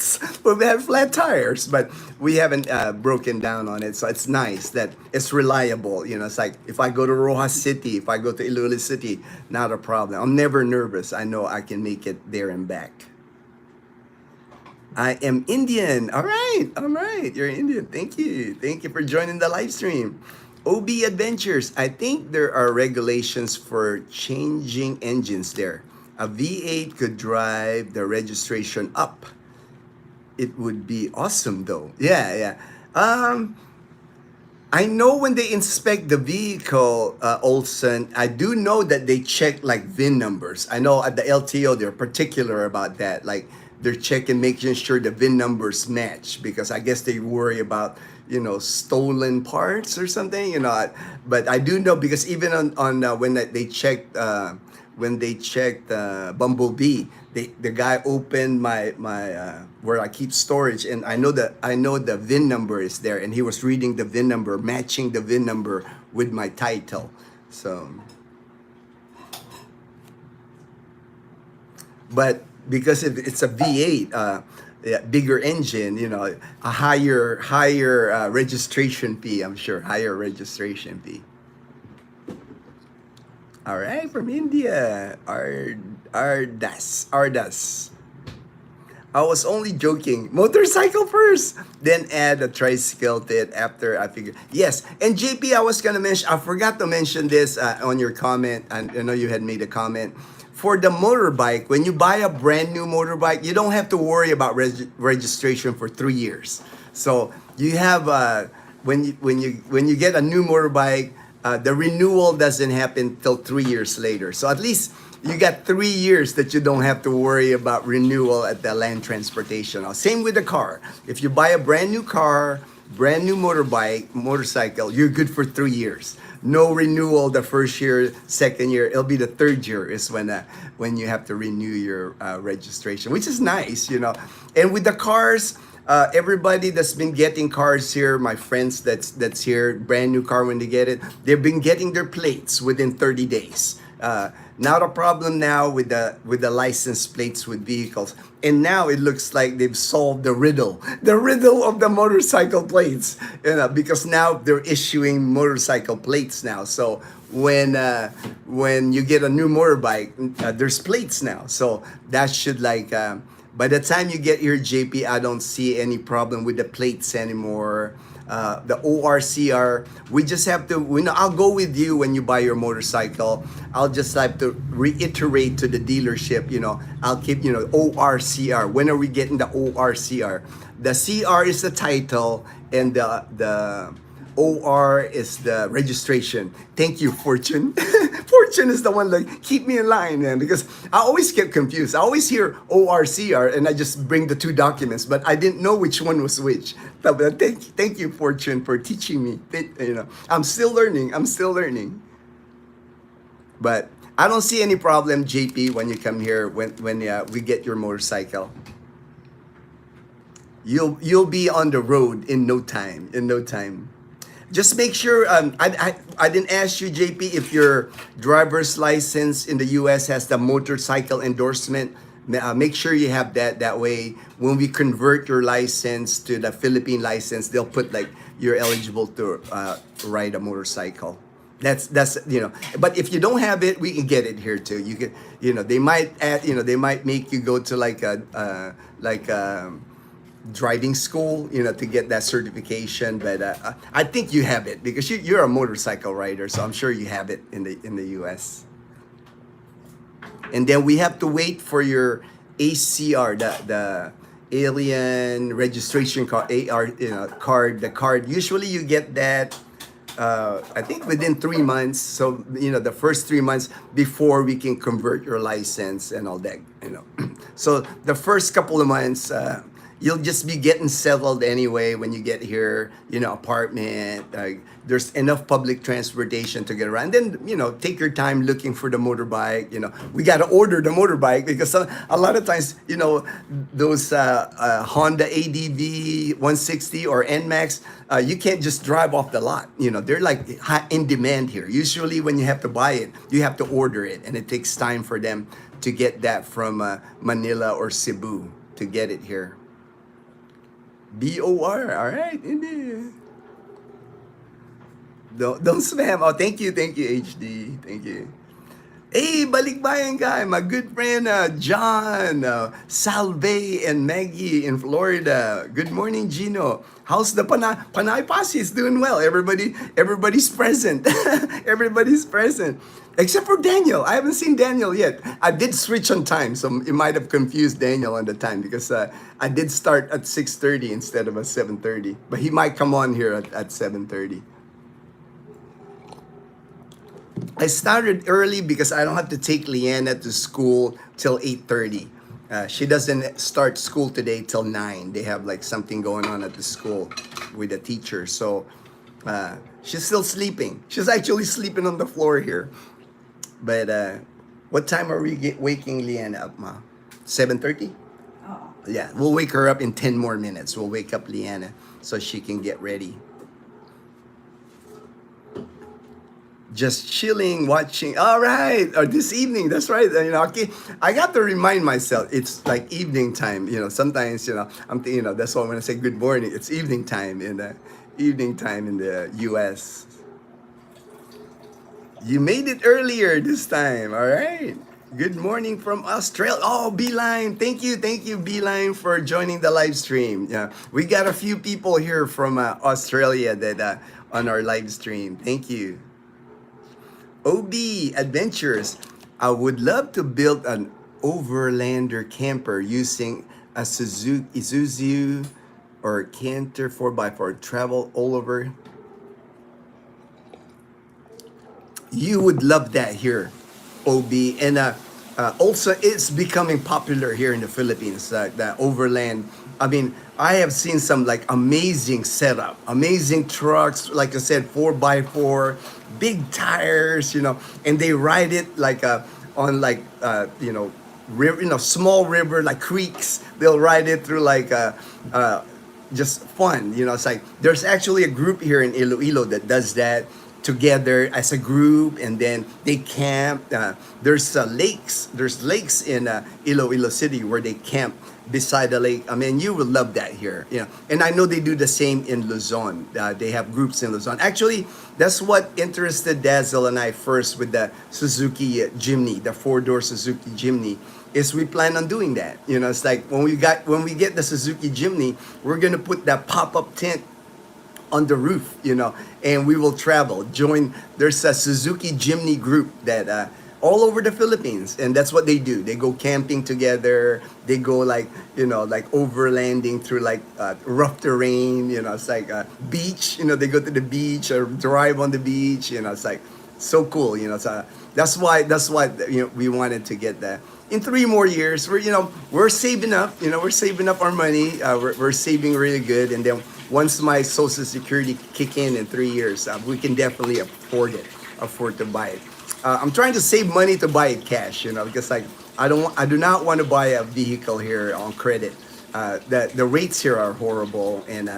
tires, but we haven't broken down on it. So it's nice that it's reliable. It's like if I go to Rojas City, if I go to Iloilo City, not a problem. I'm never nervous. I know I can make it there and back. I am Indian. All right. You're Indian. Thank you for joining the live stream. OB Adventures. I think there are regulations for changing engines there. A V8 could drive the registration up. It would be awesome though. Yeah. I know when they inspect the vehicle, Olson, I do know that they check like VIN numbers. I know at the LTO, they're particular about that. Like, they're checking, making sure the VIN numbers match, because I guess they worry about, stolen parts or something, But I do know, because even on when they checked when they checked Bumblebee, the guy opened my where I keep storage, and I know the VIN number is there, and he was reading the VIN number, matching the VIN number with my title. So, but because it's a V8, yeah, bigger engine, you know, a higher registration fee. I'm sure higher registration fee. All right, from India, Ardas. I was only joking. Motorcycle first, then add a tricycle to it after I figured. Yes, and JP, I was gonna mention. I forgot to mention this on your comment. And I know you had made a comment. For the motorbike, when you buy a brand new motorbike, you don't have to worry about registration for 3 years. So you have when you get a new motorbike, the renewal doesn't happen till 3 years later. So at least you got 3 years that you don't have to worry about renewal at the land transportation. Now, same with the car. If you buy a brand new car, brand new motorcycle, you're good for 3 years. No renewal the first year, second year. It'll be the third year is when you have to renew your registration, which is nice, you know. And with the cars, everybody that's been getting cars here, my friends that's here, brand new car when they get it, they've been getting their plates within 30 days. Not a problem now with the license plates with vehicles. And now it looks like they've solved the riddle of the motorcycle plates, you know, because now they're issuing motorcycle plates now. So when you get a new motorbike, there's plates now. So that should by the time you get here, JP, I don't see any problem with the plates anymore. The ORCR, we just have to, I'll go with you when you buy your motorcycle. I'll just have to reiterate to the dealership, I'll keep, ORCR. When are we getting the ORCR? The CR is the title, and the OR is the registration. Thank you, Fortune. Fortune is the one like keep me in line, man, because I always get confused. I always hear ORCR and I just bring the two documents, but I didn't know which one was which. But thank you, Fortune, for teaching me. I'm still learning. But I don't see any problem, JP, when you come here when we get your motorcycle. You'll be on the road in no time. Just make sure, I didn't ask you, JP, if your driver's license in the US has the motorcycle endorsement. Make sure you have that. That way, when we convert your license to the Philippine license, they'll put like you're eligible to ride a motorcycle. That's But if you don't have it, we can get it here too. You can, they might add, they might make you go to like a driving school, to get that certification. But I think you have it because you're a motorcycle rider, so I'm sure you have it in the US. And then we have to wait for your ACR, the alien registration card, card. The card. Usually you get that. I think within 3 months. So the first 3 months before we can convert your license and all that. So the first couple of months. You'll just be getting settled anyway when you get here, apartment, there's enough public transportation to get around. Then, take your time looking for the motorbike. We got to order the motorbike because a lot of times, those Honda ADV 160 or NMAX, you can't just drive off the lot. They're like in demand here. Usually when you have to buy it, you have to order it, and it takes time for them to get that from Manila or Cebu to get it here. BOR, all right, indeed. Don't spam. Oh, thank you, HD. Thank you. Hey, balikbayan guy, my good friend John, Salve, and Maggie in Florida. Good morning, Gino. How's the Panay Posse? Is doing well. Everybody's present. Everybody's present. Except for Daniel. I haven't seen Daniel yet. I did switch on time, so it might have confused Daniel on the time because I did start at 6:30 instead of at 7:30. But he might come on here at 7:30. I started early because I don't have to take Leanna to school till 8:30. She doesn't start school today till 9. They have like something going on at the school with the teacher. So she's still sleeping. She's actually sleeping on the floor here. But What time are we waking Leanna up, Ma? 7:30? Oh. Yeah, we'll wake her up in 10 more minutes. We'll wake up Leanna so she can get ready. Just chilling, watching. All right, or this evening. That's right. Okay. I got to remind myself it's like evening time. Sometimes that's why when I say good morning, it's evening time in the U.S. You made it earlier this time. All right. Good morning from Australia. Oh, Beeline. Thank you, Beeline, for joining the live stream. Yeah, we got a few people here from Australia that on our live stream. Thank you. OB Adventures. I would love to build an overlander camper using a Suzuki Isuzu or Canter 4x4. Travel all over. You would love that here, OB. And also, it's becoming popular here in the Philippines, the overland. I mean, I have seen some like amazing setup, amazing trucks, like I said, 4x4, big tires, and they ride it like on like, river, small river, like creeks. They'll ride it through like, just fun. It's like there's actually a group here in Iloilo that does that together as a group, and then they camp. There's lakes in Iloilo City where they camp beside the lake. I mean, you will love that here. And I know they do the same in Luzon. They have groups in Luzon. Actually, that's what interested Dazzle and I first with the Suzuki Jimny, the four-door Suzuki Jimny. Is we plan on doing that. It's like when we get the Suzuki Jimny, we're gonna put that pop-up tent on the roof, and we will travel. There's a Suzuki Jimny group that all over the Philippines, and that's what they do. They go camping together. They go like overlanding through like rough terrain. It's like beach. They go to the beach or drive on the beach. It's like so cool. So that's why we wanted to get that. In 3 more years, we're saving up. We're saving up our money. We're saving really good, and then once my Social Security kick in 3 years, we can definitely afford to buy it. I'm trying to save money to buy it cash, because like I do not want to buy a vehicle here on credit. The rates here are horrible, and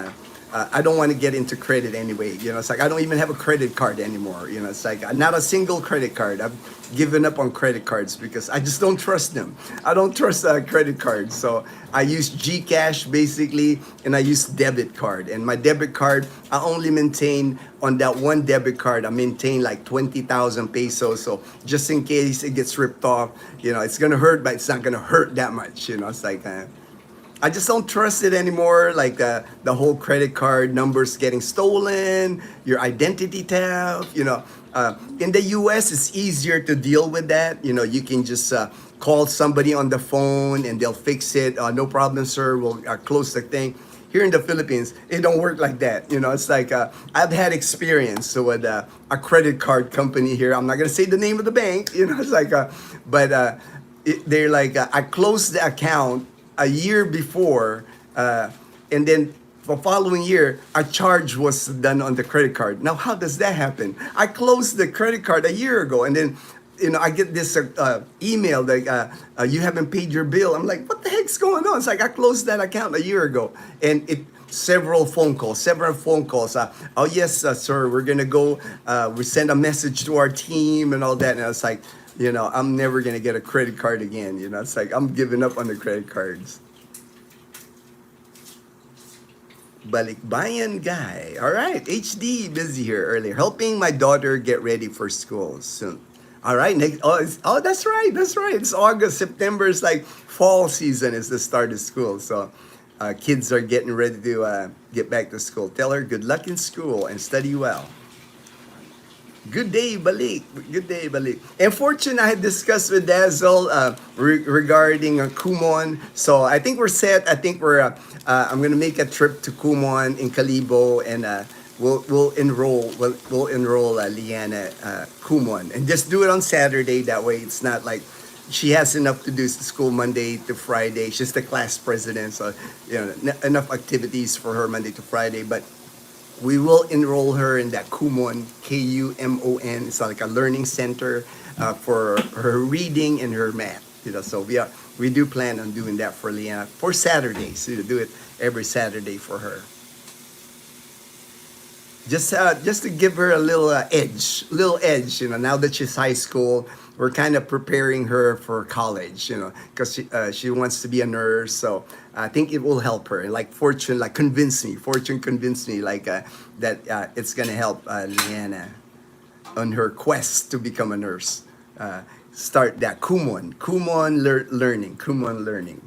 I don't want to get into credit anyway. It's like I don't even have a credit card anymore. It's like not a single credit card. I've given up on credit cards because I just don't trust them. I don't trust credit cards. So I use Gcash basically, and I use debit card. And my debit card, I only maintain on that one debit card. I maintain like 20,000 pesos. So just in case it gets ripped off, it's gonna hurt, but it's not gonna hurt that much. It's like. I just don't trust it anymore. Like the whole credit card numbers getting stolen, your identity theft. In the U.S., it's easier to deal with that. You can just call somebody on the phone and they'll fix it. No problem, sir. We'll close the thing. Here in the Philippines, it don't work like that. It's like I've had experience with a credit card company here. I'm not gonna say the name of the bank. It's like, they're like, I closed the account a year before, and then the following year, a charge was done on the credit card. Now, how does that happen? I closed the credit card a year ago, and then, I get this email like, you haven't paid your bill. I'm like, what the heck's going on? It's like I closed that account a year ago, and several phone calls. Oh yes, sir, we're gonna go. We send a message to our team and all that, and I was like, I'm never gonna get a credit card again. It's like I'm giving up on the credit cards. Balikbayan guy. All right, HD busy here earlier, helping my daughter get ready for school soon. All right, that's right. It's August. September is like fall season. Is the start of school, so kids are getting ready to get back to school. Tell her good luck in school and study well. Good day, Balik. Good day, Balik. And Fortune, I had discussed with Dazzle regarding Kumon. So I think we're set. I think I'm gonna make a trip to Kumon in Kalibo, and we'll enroll Leanna Kumon, and just do it on Saturday. That way, it's not like she has enough to do school Monday to Friday. She's the class president, so enough activities for her Monday to Friday, but. we will enroll her in that Kumon, Kumon. It's like a learning center for her reading and her math. So we do plan on doing that for Leanna for Saturdays. So to do it every Saturday for her. Just to give her a little edge. Now that she's high school, we're kind of preparing her for college. Because she wants to be a nurse. So I think it will help her. Like Fortune convinced me like that it's gonna help Leanna on her quest to become a nurse. Start that Kumon learning.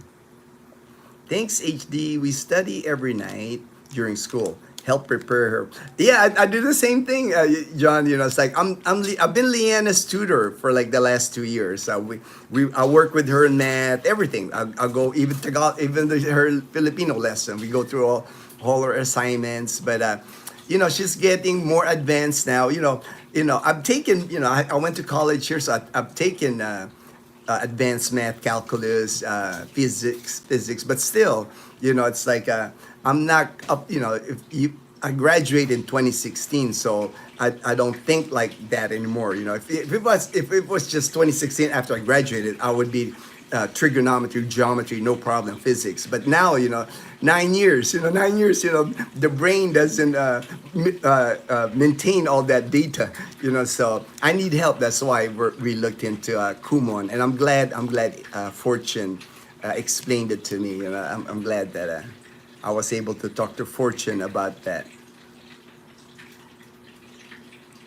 Thanks, HD. We study every night during school. Help prepare her. Yeah, I do the same thing, John. It's like I've been Leanna's tutor for like the last 2 years. I work with her in math, everything. I'll go even Tagalog, even her Filipino lesson. We go through all her assignments, but she's getting more advanced now. I've taken. I went to college here, so I've taken. Advanced math, calculus, physics, but still, it's like I'm not up. I graduated in 2016, so I don't think like that anymore. If it was just 2016 after I graduated, I would be trigonometry, geometry, no problem, physics. But now, 9 years, the brain doesn't maintain all that data, so I need help. That's why we looked into Kumon, and I'm glad Fortune explained it to me. I'm glad that I was able to talk to Fortune about that.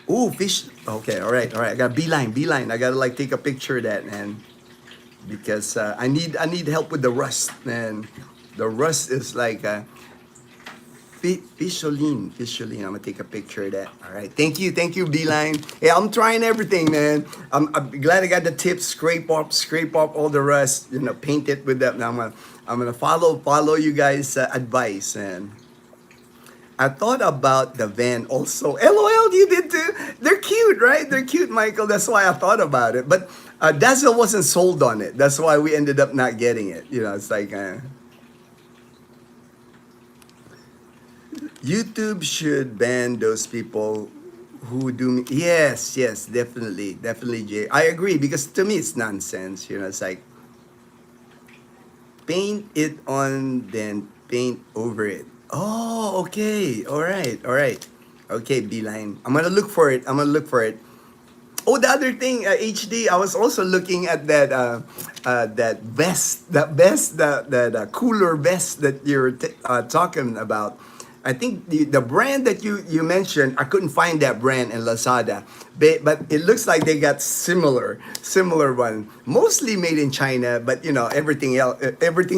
Ooh, fish. Okay, all right. I got beeline. I gotta like take a picture of that, man, because I need help with the rust, man. The rust is like Fisholine. I'm gonna take a picture of that. All right, thank you, Beeline. Yeah, I'm trying everything, man. I'm glad I got the tips. Scrape off all the rust. Paint it with that. Now I'm gonna follow you guys' advice, and I thought about the van also. LOL, you did too. They're cute, right? They're cute, Michael. That's why I thought about it. But Dazzle wasn't sold on it. That's why we ended up not getting it. It's like YouTube should ban those people who do. Yes, definitely, Jay. I agree because to me it's nonsense. It's like paint it on, then paint over it. Oh, okay. All right. Okay, Beeline. I'm gonna look for it. Oh, the other thing, HD. I was also looking at that that vest, that cooler vest that you're talking about. I think the brand that you mentioned, I couldn't find that brand in Lazada, but it looks like they got similar one, mostly made in China. But everything in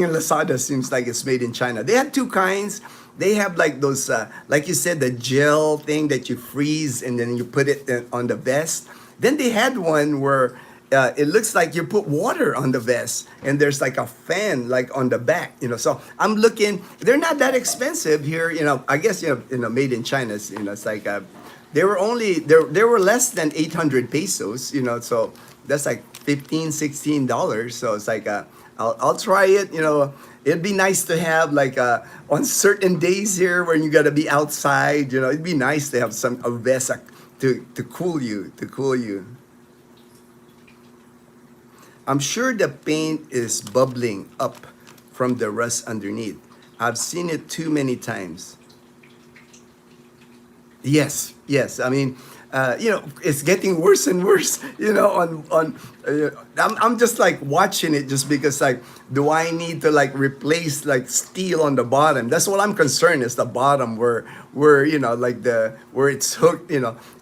Lazada seems like it's made in China. They had two kinds. They have like those, like you said, the gel thing that you freeze and then you put it on the vest. Then they had one where it looks like you put water on the vest and there's like a fan like on the back. So I'm looking. They're not that expensive here. I guess made in China. It's like they were less than 800 pesos. So that's like $15-16. So it's like I'll try it. It'd be nice to have like on certain days here when you gotta be outside. It'd be nice to have a vest to cool you. I'm sure the paint is bubbling up from the rust underneath. I've seen it too many times. Yes. I mean, it's getting worse and worse. I'm just like watching it just because like, do I need to like replace like steel on the bottom? That's what I'm concerned is the bottom where like where it's hooked.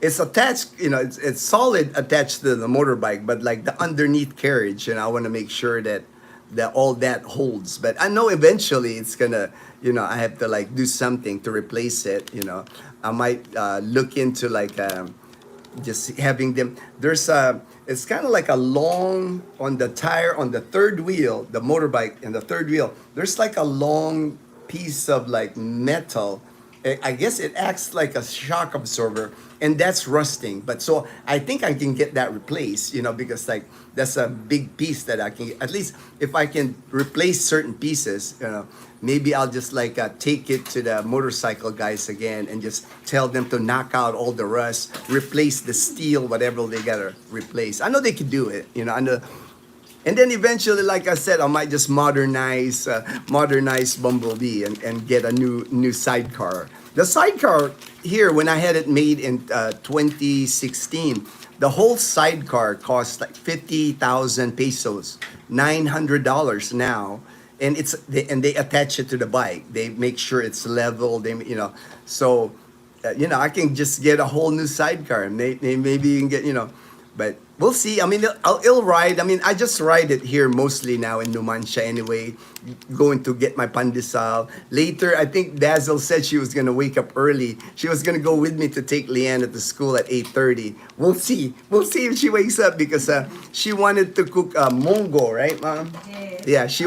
It's attached. It's solid attached to the motorbike, but like the underneath carriage, I want to make sure that all that holds. But I know eventually it's gonna, I have to like do something to replace it. I might look into like just having them. There's it's kind of like a long on the tire on the third wheel, the motorbike and the third wheel. There's like a long piece of like metal. I guess it acts like a shock absorber. and that's rusting. But so I think I can get that replaced, because like that's a big piece that I can at least if I can replace certain pieces, maybe I'll just like take it to the motorcycle guys again and just tell them to knock out all the rust, replace the steel, whatever they gotta replace. I know they can do it, I know. And then eventually, like I said, I might just modernize Bumblebee and get a new sidecar. The sidecar here, when I had it made in 2016, the whole sidecar cost like 50,000 pesos, $900 now, and they attach it to the bike. They make sure it's level. So I can just get a whole new sidecar, and maybe you can get but we'll see. I mean, it'll ride. I mean, I just ride it here mostly now in Numancia anyway, going to get my pandesal. Later, I think Dazzle said she was going to wake up early. She was going to go with me to take Leanne to school at 8:30. We'll see. We'll see if she wakes up because she wanted to cook mongo, right, Mom? Yes. Yeah, she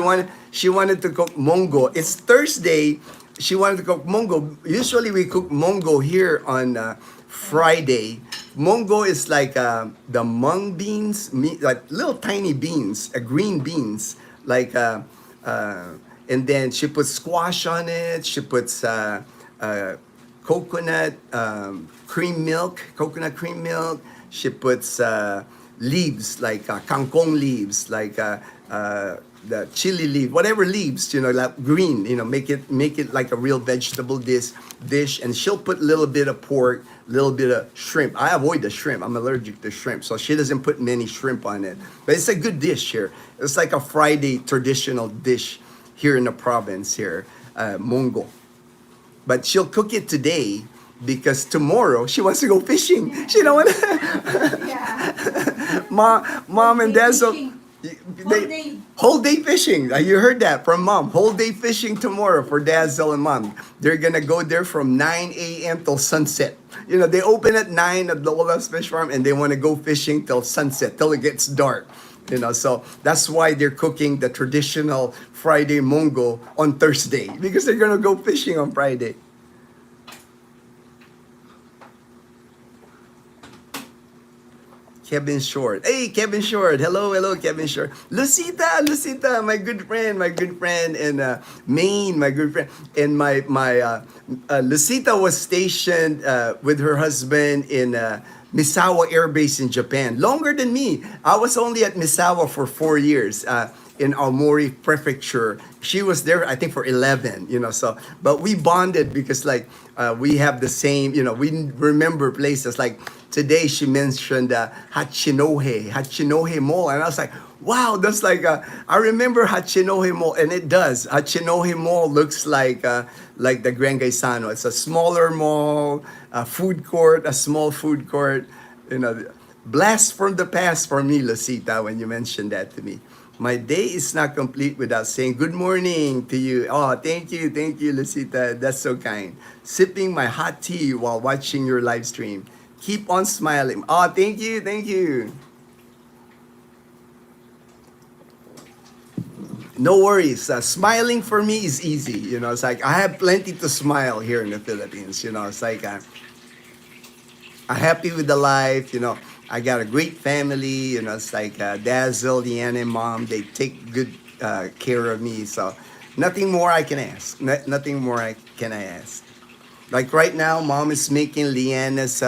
wanted to cook mongo. It's Thursday. She wanted to cook mongo. Usually we cook mongo here on Friday. Mongo is like the mung beans, like little tiny beans, green beans, like, and then she puts squash on it. She puts coconut coconut cream milk. She puts leaves like kangkong leaves, like the chili leaf, whatever leaves, like green, make it like a real vegetable dish, and she'll put a little bit of pork, little bit of shrimp. I avoid the shrimp. I'm allergic to shrimp, so she doesn't put many shrimp on it. But it's a good dish here. It's like a Friday traditional dish here in the province here, mongo. But she'll cook it today because tomorrow she wants to go fishing. She don't want to. Yeah. Mom and Dad, so Whole day. whole day fishing. You heard that from Mom. Whole day fishing tomorrow for Dazzle and Mom. They're gonna go there from 9 a.m. till sunset. They open at 9 at the Ola's Fish Farm, and they want to go fishing till sunset, till it gets dark. So that's why they're cooking the traditional Friday mongo on Thursday, because they're gonna go fishing on Friday. Kevin Short. Hey, Kevin Short. Hello, Kevin Short. Lucita, my good friend, and Maine, my good friend. And my Lucita was stationed with her husband in Misawa Air Base in Japan. Longer than me. I was only at Misawa for 4 years. In Aomori Prefecture. She was there, I think, for 11, so, but we bonded because, like, we have the same, we remember places. Like, today she mentioned Hachinohe Mall, and I was like, wow, that's like, I remember Hachinohe Mall, and it does. Hachinohe Mall looks like the Grand Gaisano. It's a smaller mall, a small food court, blast from the past for me, Lucita, when you mentioned that to me. My day is not complete without saying good morning to you. Oh, thank you, Lucita. That's so kind. Sipping my hot tea while watching your live stream. Keep on smiling. Oh, thank you. No worries. Smiling for me is easy. It's like I have plenty to smile here in the Philippines. It's like I'm happy with the life. I got a great family, it's like Dazzle, Leanne, and Mom, they take good care of me. So nothing more I can ask. Nothing more can I ask. Like right now, Mom is making Leanna's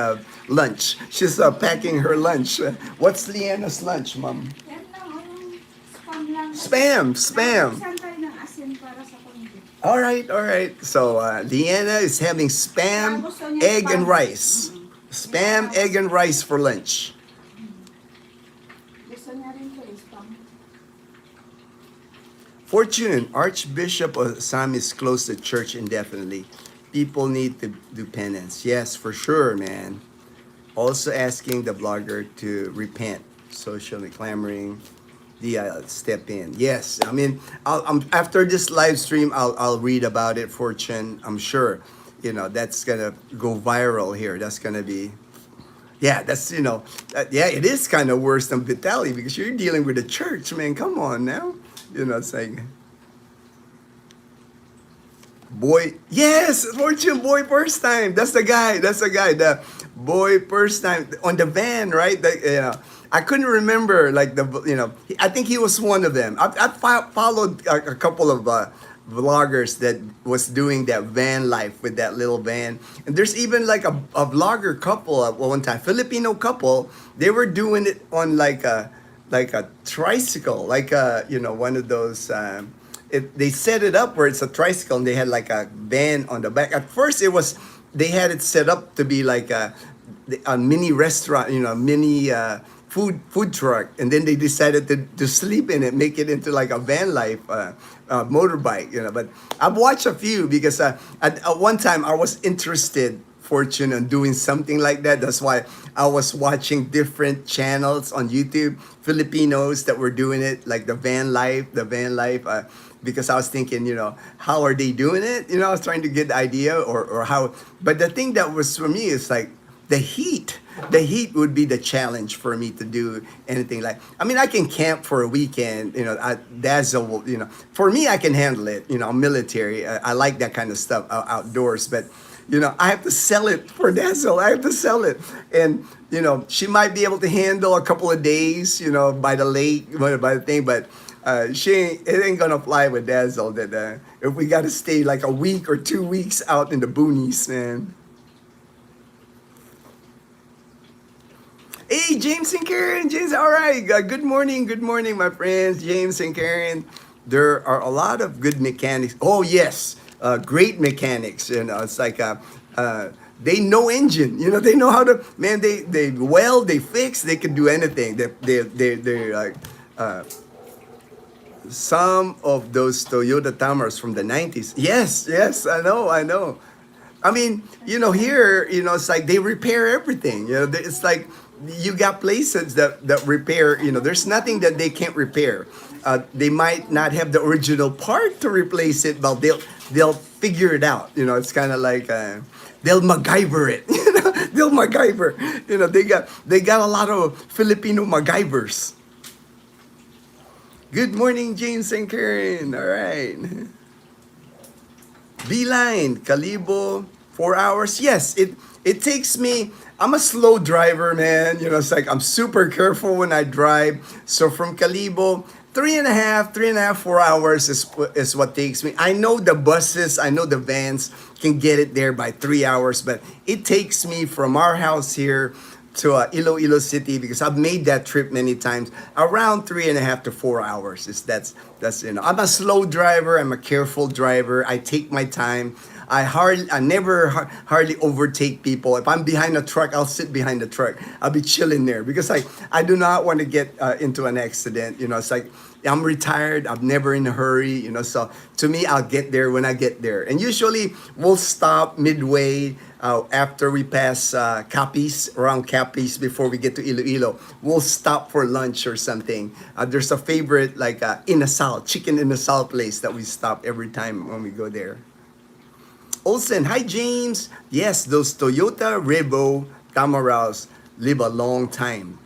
lunch. She's packing her lunch. What's Leanna's lunch, Mom? Yan lang, spam lang. Spam. Nagpisan tayo ng asin para sa konti. All right. So Leanna is having spam, egg, and rice. Spam, egg, and rice for lunch. Gusto niya rin to spam. Fortune, Archbishop Osam is closed the church indefinitely. People need to do penance. Yes, for sure, man. Also asking the blogger to repent. Socially clamoring. I'll step in. Yes, I mean, after this live stream, I'll read about it, Fortune. I'm sure. That's gonna go viral here. That's gonna be, that's, it is kind of worse than Vitaly because you're dealing with the church, man. Come on now. It's like, Boy, yes, Fortune Boy first time. That's the guy. That's the guy. The boy first time on the van, right? I couldn't remember like I think he was one of them. I followed a couple of vloggers that was doing that van life with that little van, and there's even like a vlogger couple at one time, Filipino couple. They were doing it on like a tricycle, like one of those. They set it up where it's a tricycle and they had like a van on the back. At first, they had it set up to be like a mini restaurant, mini food truck, and then they decided to sleep in it, make it into like a van life motorbike, But I've watched a few because at one time I was interested, Fortune, on doing something like that. That's why I was watching different channels on YouTube, Filipinos that were doing it, like the van life, because I was thinking, how are they doing it? I was trying to get the idea or how. But the thing that was for me is like the heat. The heat would be the challenge for me to do anything like. I mean, I can camp for a weekend, Dazzle, For me, I can handle it. I'm military. I like that kind of stuff outdoors, but. I have to sell it for Dazzle. I have to sell it. And, she might be able to handle a couple of days, by the lake, by the thing, but it ain't gonna fly with Dazzle. That if we got to stay like a week or 2 weeks out in the boonies, man. Hey, James and Karen. James, all right. Good morning, my friends. James and Karen. There are a lot of good mechanics. Oh, yes. Great mechanics. It's like they know engine. They know how to. Man, they weld, they fix, they can do anything. They're like some of those Toyota Tamaras from the 90s. Yes, I know. I mean, here, it's like they repair everything. It's like you got places that repair. There's nothing that they can't repair. They might not have the original part to replace it, but they'll figure it out. It's kind of like they'll MacGyver it. They'll MacGyver. They got a lot of Filipino MacGyvers. Good morning, James and Karen. All right. Beeline, Calibo, 4 hours. Yes, it takes me. I'm a slow driver, man. It's like I'm super careful when I drive. So from Calibo, 3.5, 4 hours is what takes me. I know the buses, I know the vans can get it there by 3 hours, but it takes me from our house here to Iloilo City, because I've made that trip many times, around 3.5 to 4 hours. That's I'm a slow driver. I'm a careful driver. I take my time. I never hardly overtake people. If I'm behind a truck, I'll sit behind the truck. I'll be chilling there because I do not want to get into an accident. It's like I'm retired. I'm never in a hurry. So to me, I'll get there when I get there. And usually we'll stop midway after we pass Capiz, around Capiz, before we get to Iloilo. We'll stop for lunch or something. There's a favorite like inasal, chicken inasal place that we stop every time when we go there. Olsen, hi James. Yes, those Toyota Revo Tamaras live a long time.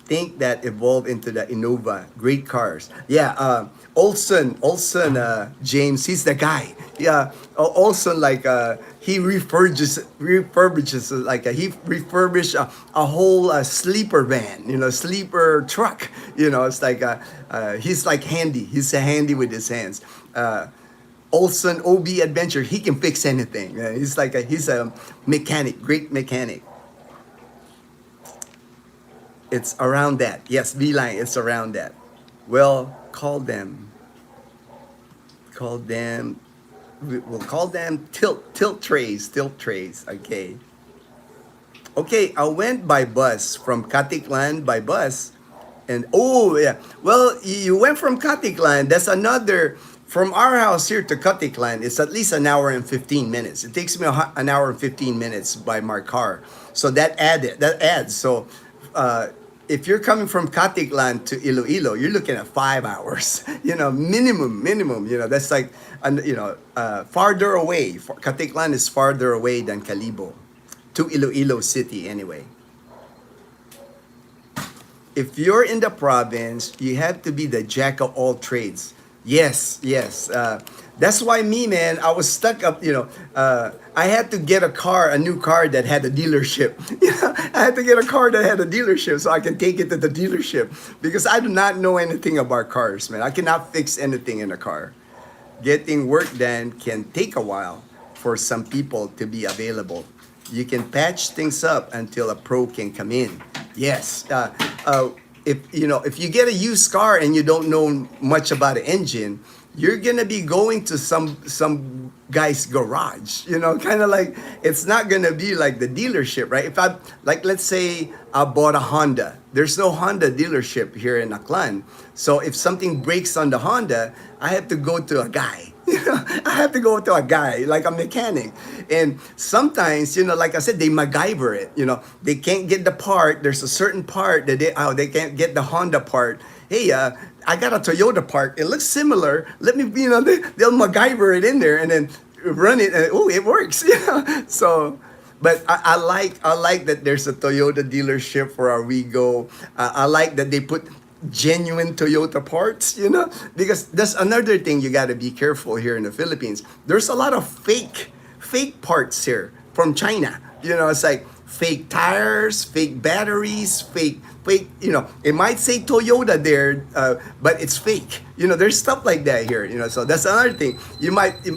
Think that evolved into the Innova. Great cars. Yeah, Olsen, James, he's the guy. Yeah, Olsen, like he refurbishes like he refurbished a whole sleeper van, sleeper truck. It's like he's like handy. He's handy with his hands. Olsen OB Adventure, he can fix anything. He's a mechanic, great mechanic. It's around that. Yes, Beeline, it's around that. Well, call them. We'll call them tilt trays. Okay. Okay, I went by bus from Katiklan by bus. And oh yeah, well, you went from Katiklan. That's another. From our house here to Katiklan, it's at least 1 hour and 15 minutes. It takes me 1 hour and 15 minutes by my car. So that adds. So if you're coming from Katiklan to Iloilo, you're looking at 5 hours. Minimum. That's like farther away. Katiklan is farther away than Calibo to Iloilo City anyway. If you're in the province, you have to be the jack of all trades. Yes, yes. That's why me, man, I was stuck up, I had to get a new car that had a dealership. I had to get a car that had a dealership so I can take it to the dealership because I do not know anything about cars, man. I cannot fix anything in a car. Getting work done can take a while for some people to be available. You can patch things up until a pro can come in. Yes. If you get a used car and you don't know much about the engine, you're gonna be going to some guy's garage. Kind of like it's not gonna be like the dealership, right? If I like, let's say I bought a Honda. There's no Honda dealership here in Aklan. So if something breaks on the Honda, I have to go to a guy. I have to go to a guy, like a mechanic. And sometimes, like I said, they MacGyver it. They can't get the part. There's a certain part that they can't get the Honda part. Hey, I got a Toyota part. It looks similar. Let me, they'll MacGyver it in there and then run it. And, oh, it works. So, but I like that there's a Toyota dealership for our Wigo. I like that they put genuine Toyota parts, because that's another thing you got to be careful here in the Philippines. There's a lot of fake parts here from China. It's like fake tires, fake batteries, fake. It might say Toyota there, but it's fake. There's stuff like that here. So that's another thing.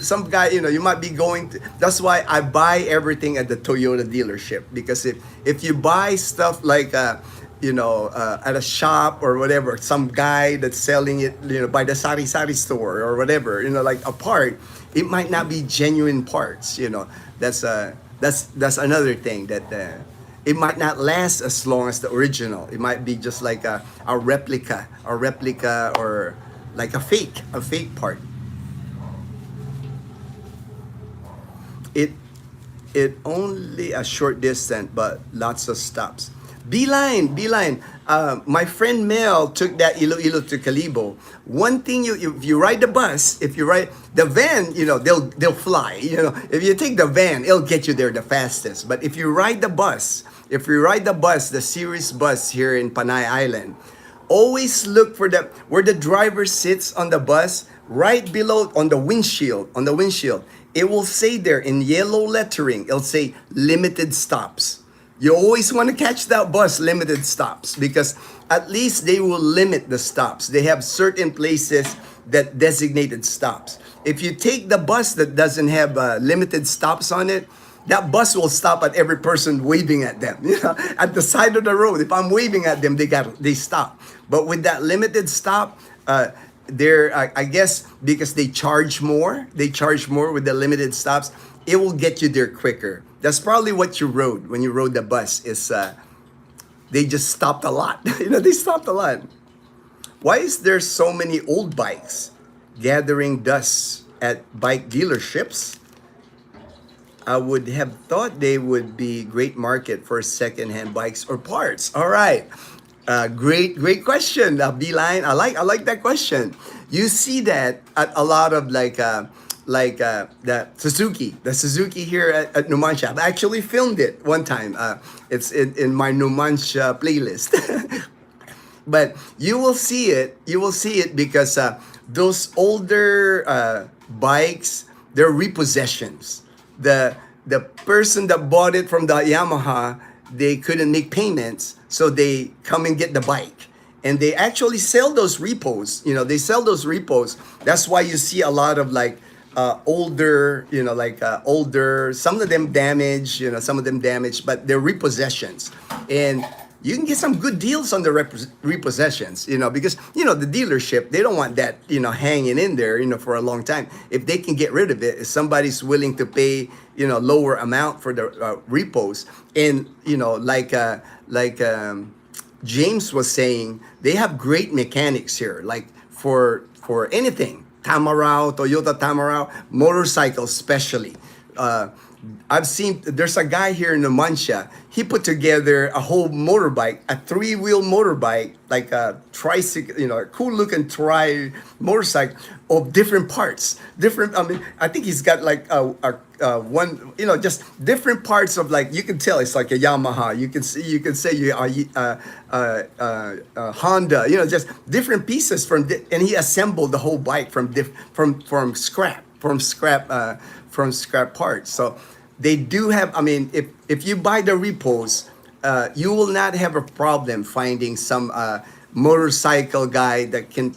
Some guy, you might be going to. That's why I buy everything at the Toyota dealership, because if you buy stuff like at a shop or whatever, some guy that's selling it, by the sari-sari store or whatever, like a part, it might not be genuine parts. That's another thing that it might not last as long as the original. It might be just like a replica, or like a fake part. It only a short distance, but lots of stops. Beeline. My friend Mel took that Iloilo to Calibo. One thing, if you ride the bus, if you ride the van, they'll fly. If you take the van, it'll get you there the fastest. But if you ride the bus, the series bus here in Panay Island, always look for where the driver sits on the bus, right below on the windshield. It will say there in yellow lettering, it'll say limited stops. You always want to catch that bus limited stops, because at least they will limit the stops. They have certain places that designated stops. If you take the bus that doesn't have limited stops on it, that bus will stop at every person waving at them. At the side of the road. If I'm waving at them, they stop. But with that limited stop, I guess because they charge more with the limited stops, it will get you there quicker. That's probably what you rode when you rode the bus. Is they just stopped a lot. They stopped a lot. Why is there so many old bikes gathering dust at bike dealerships? I would have thought they would be great market for secondhand bikes or parts. All right. Great question, Beeline. I like that question. You see that at a lot of the Suzuki here at Numancia. I've actually filmed it one time. It's in my Numancia playlist. But you will see it because those older bikes, they're repossessions. The person that bought it from the Yamaha, they couldn't make payments, so they come and get the bike. And they actually sell those repos. They sell those repos. That's why you see a lot of older, some of them damaged, but they're repossessions. And you can get some good deals on the repossessions, because, the dealership, they don't want that, hanging in there, for a long time. If they can get rid of it, if somebody's willing to pay, lower amount for the repos. And, James was saying, they have great mechanics here, like for anything. Toyota Tamaraw, motorcycles especially. I've seen there's a guy here in Numancia. He put together a whole motorbike, a three-wheel motorbike, like a tricycle, a cool looking motorcycle of different parts. Different. I mean, I think he's got like one, just different parts of, like, you can tell it's like a Yamaha. You can say Honda. Just different pieces and he assembled the whole bike from scrap parts. So they do have. I mean, if you buy the repos, you will not have a problem finding some motorcycle guy that can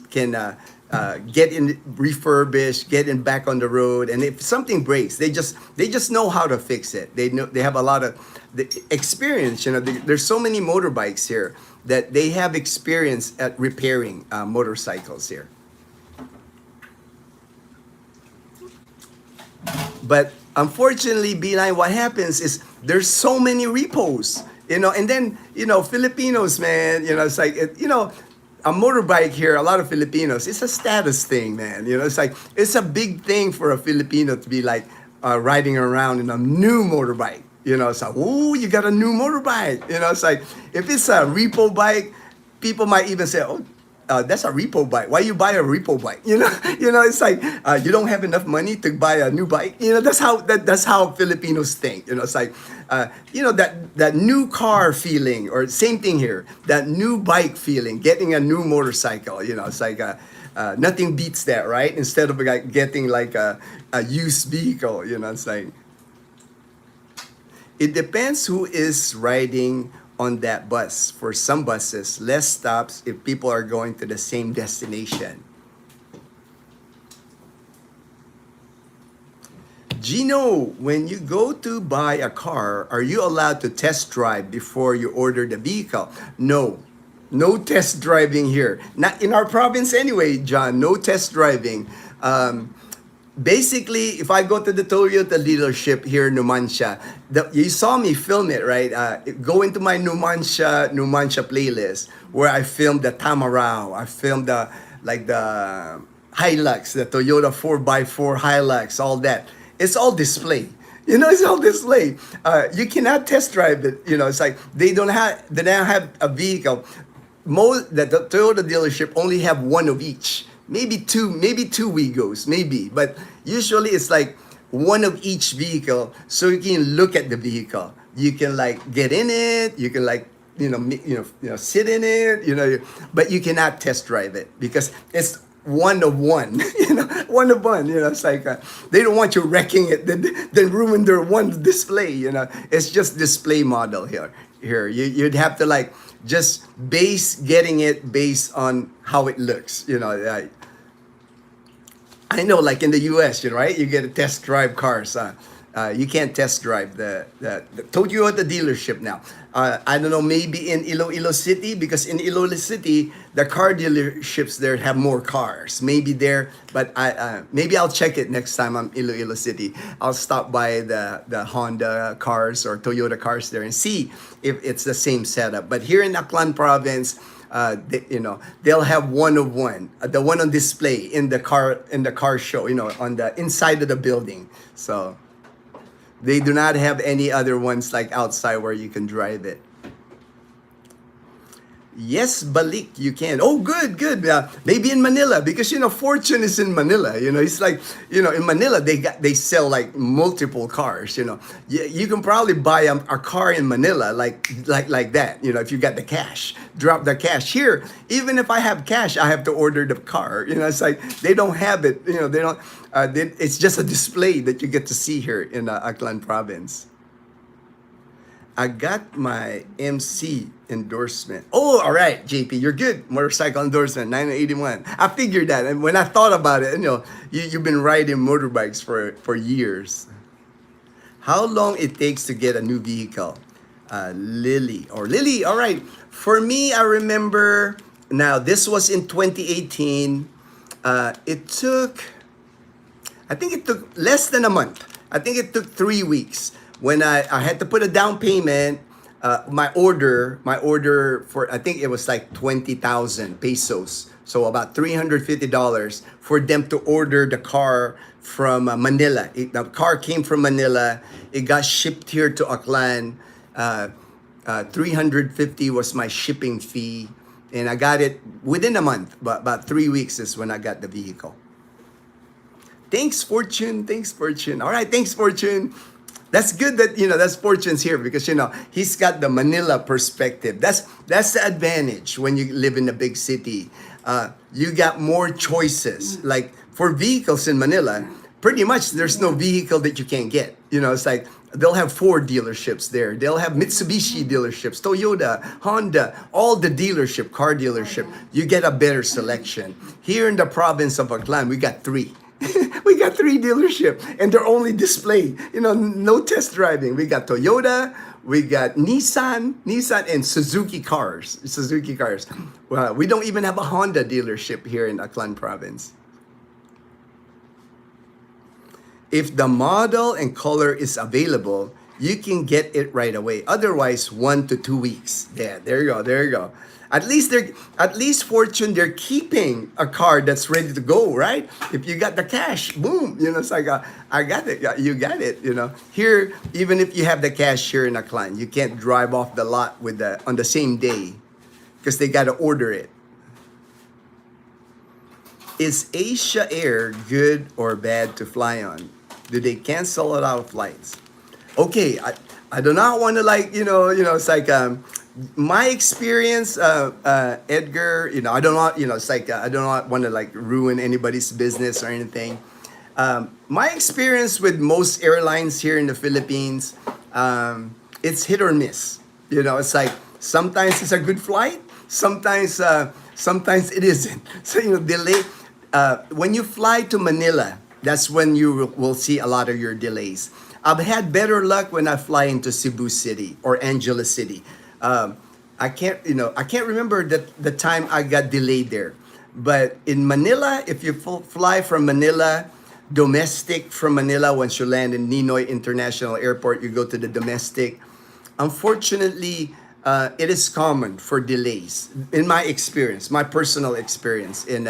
get in refurbished, get in back on the road, and if something breaks, they just know how to fix it. They have a lot of the experience. There's so many motorbikes here that they have experience at repairing motorcycles here. But unfortunately, Beeline, what happens is there's so many repos, and then, Filipinos, man, it's like, a motorbike here, a lot of Filipinos, it's a status thing, man. It's like, it's a big thing for a Filipino to be like riding around in a new motorbike. It's like, ooh, you got a new motorbike. It's like, if it's a repo bike, people might even say, oh, that's a repo bike. Why you buy a repo bike? It's like, you don't have enough money to buy a new bike. That's how Filipinos think. It's like, that new car feeling, or same thing here, that new bike feeling, getting a new motorcycle. It's like nothing beats that, right? Instead of like getting like a used vehicle. It's like, it depends who is riding on that bus. For some buses, less stops if people are going to the same destination. Gino, when you go to buy a car, are you allowed to test drive before you order the vehicle? No. No test driving here. Not in our province anyway, John. No test driving. Basically, if I go to the Toyota dealership here in Numancia, you saw me film it, right? Go into my Numancia playlist where I filmed the Tamarao. I filmed the Hilux, the Toyota 4x4 Hilux, all that. It's all display. It's all display. You cannot test drive it. It's like they don't have a vehicle. The Toyota dealership only have one of each. Maybe two Wigos, maybe. But usually it's like one of each vehicle, so you can look at the vehicle. You can like get in it. You can like sit in it. But you cannot test drive it because it's one of one. One of one. It's like they don't want you wrecking it, then ruin their one display. It's just display model here. You'd have to like just getting it based on how it looks. I know, like in the U.S., right? You get to test drive cars. You can't test drive the Toyota dealership now. I don't know, maybe in Iloilo City, because in Iloilo City, the car dealerships there have more cars. Maybe there, but maybe I'll check it next time I'm in Iloilo City. I'll stop by the Honda cars or Toyota cars there and see if it's the same setup. But here in Aklan Province, they'll have one of one, the one on display in the car show, on the inside of the building. So they do not have any other ones like outside where you can drive it. Yes, Balik, you can. Oh, good. Maybe in Manila, because Fortune is in Manila. It's like in Manila they sell like multiple cars. You can probably buy a car in Manila like that. If you got the cash, drop the cash here. Even if I have cash, I have to order the car. It's like they don't have it. They don't. It's just a display that you get to see here in Aklan Province. I got my MC endorsement. Oh, all right, JP, you're good. Motorcycle endorsement, 981. I figured that, and when I thought about it, you've been riding motorbikes for years. How long it takes to get a new vehicle? Lily, all right. For me, I remember, now this was in 2018. I think it took less than a month. I think it took 3 weeks. When I had to put a down payment, my order for, I think it was like 20,000 pesos. So about $350 for them to order the car from Manila. The car came from Manila. It got shipped here to Aklan. 350 was my shipping fee, and I got it within a month. But about 3 weeks is when I got the vehicle. Thanks, Fortune. Thanks, Fortune. All right, thanks, Fortune. That's good that that's Fortune's here, because he's got the Manila perspective. That's the advantage when you live in a big city. You got more choices. Like for vehicles in Manila, pretty much there's no vehicle that you can't get. It's like they'll have Ford dealerships there. They'll have Mitsubishi dealerships, Toyota, Honda, all the car dealership. You get a better selection. Here in the province of Aklan, we got 3. We got 3 dealerships, and they're only display. No test driving. We got Toyota, we got Nissan, and Suzuki cars. Well, we don't even have a Honda dealership here in Aklan province. If the model and color is available, you can get it right away. Otherwise, 1 to 2 weeks. Yeah, there you go. At least Fortune, they're keeping a car that's ready to go, right? If you got the cash, boom, it's like I got it, you got it, Here, even if you have the cash here in Aklan, you can't drive off the lot on the same day, because they got to order it. Is Asia Air good or bad to fly on? Do they cancel a lot of flights? Okay, I do not want to it's like my experience, Edgar. I don't want it's like I do not want to ruin anybody's business or anything. My experience with most airlines here in the Philippines, it's hit or miss. It's like sometimes it's a good flight, sometimes it isn't. So delay. When you fly to Manila, that's when you will see a lot of your delays. I've had better luck when I fly into Cebu City or Angeles City. I can't remember the time I got delayed there. But in Manila, if you fly from Manila, domestic from Manila, once you land in Ninoy International Airport, you go to the domestic. Unfortunately, it is common for delays. In my experience, my personal experience in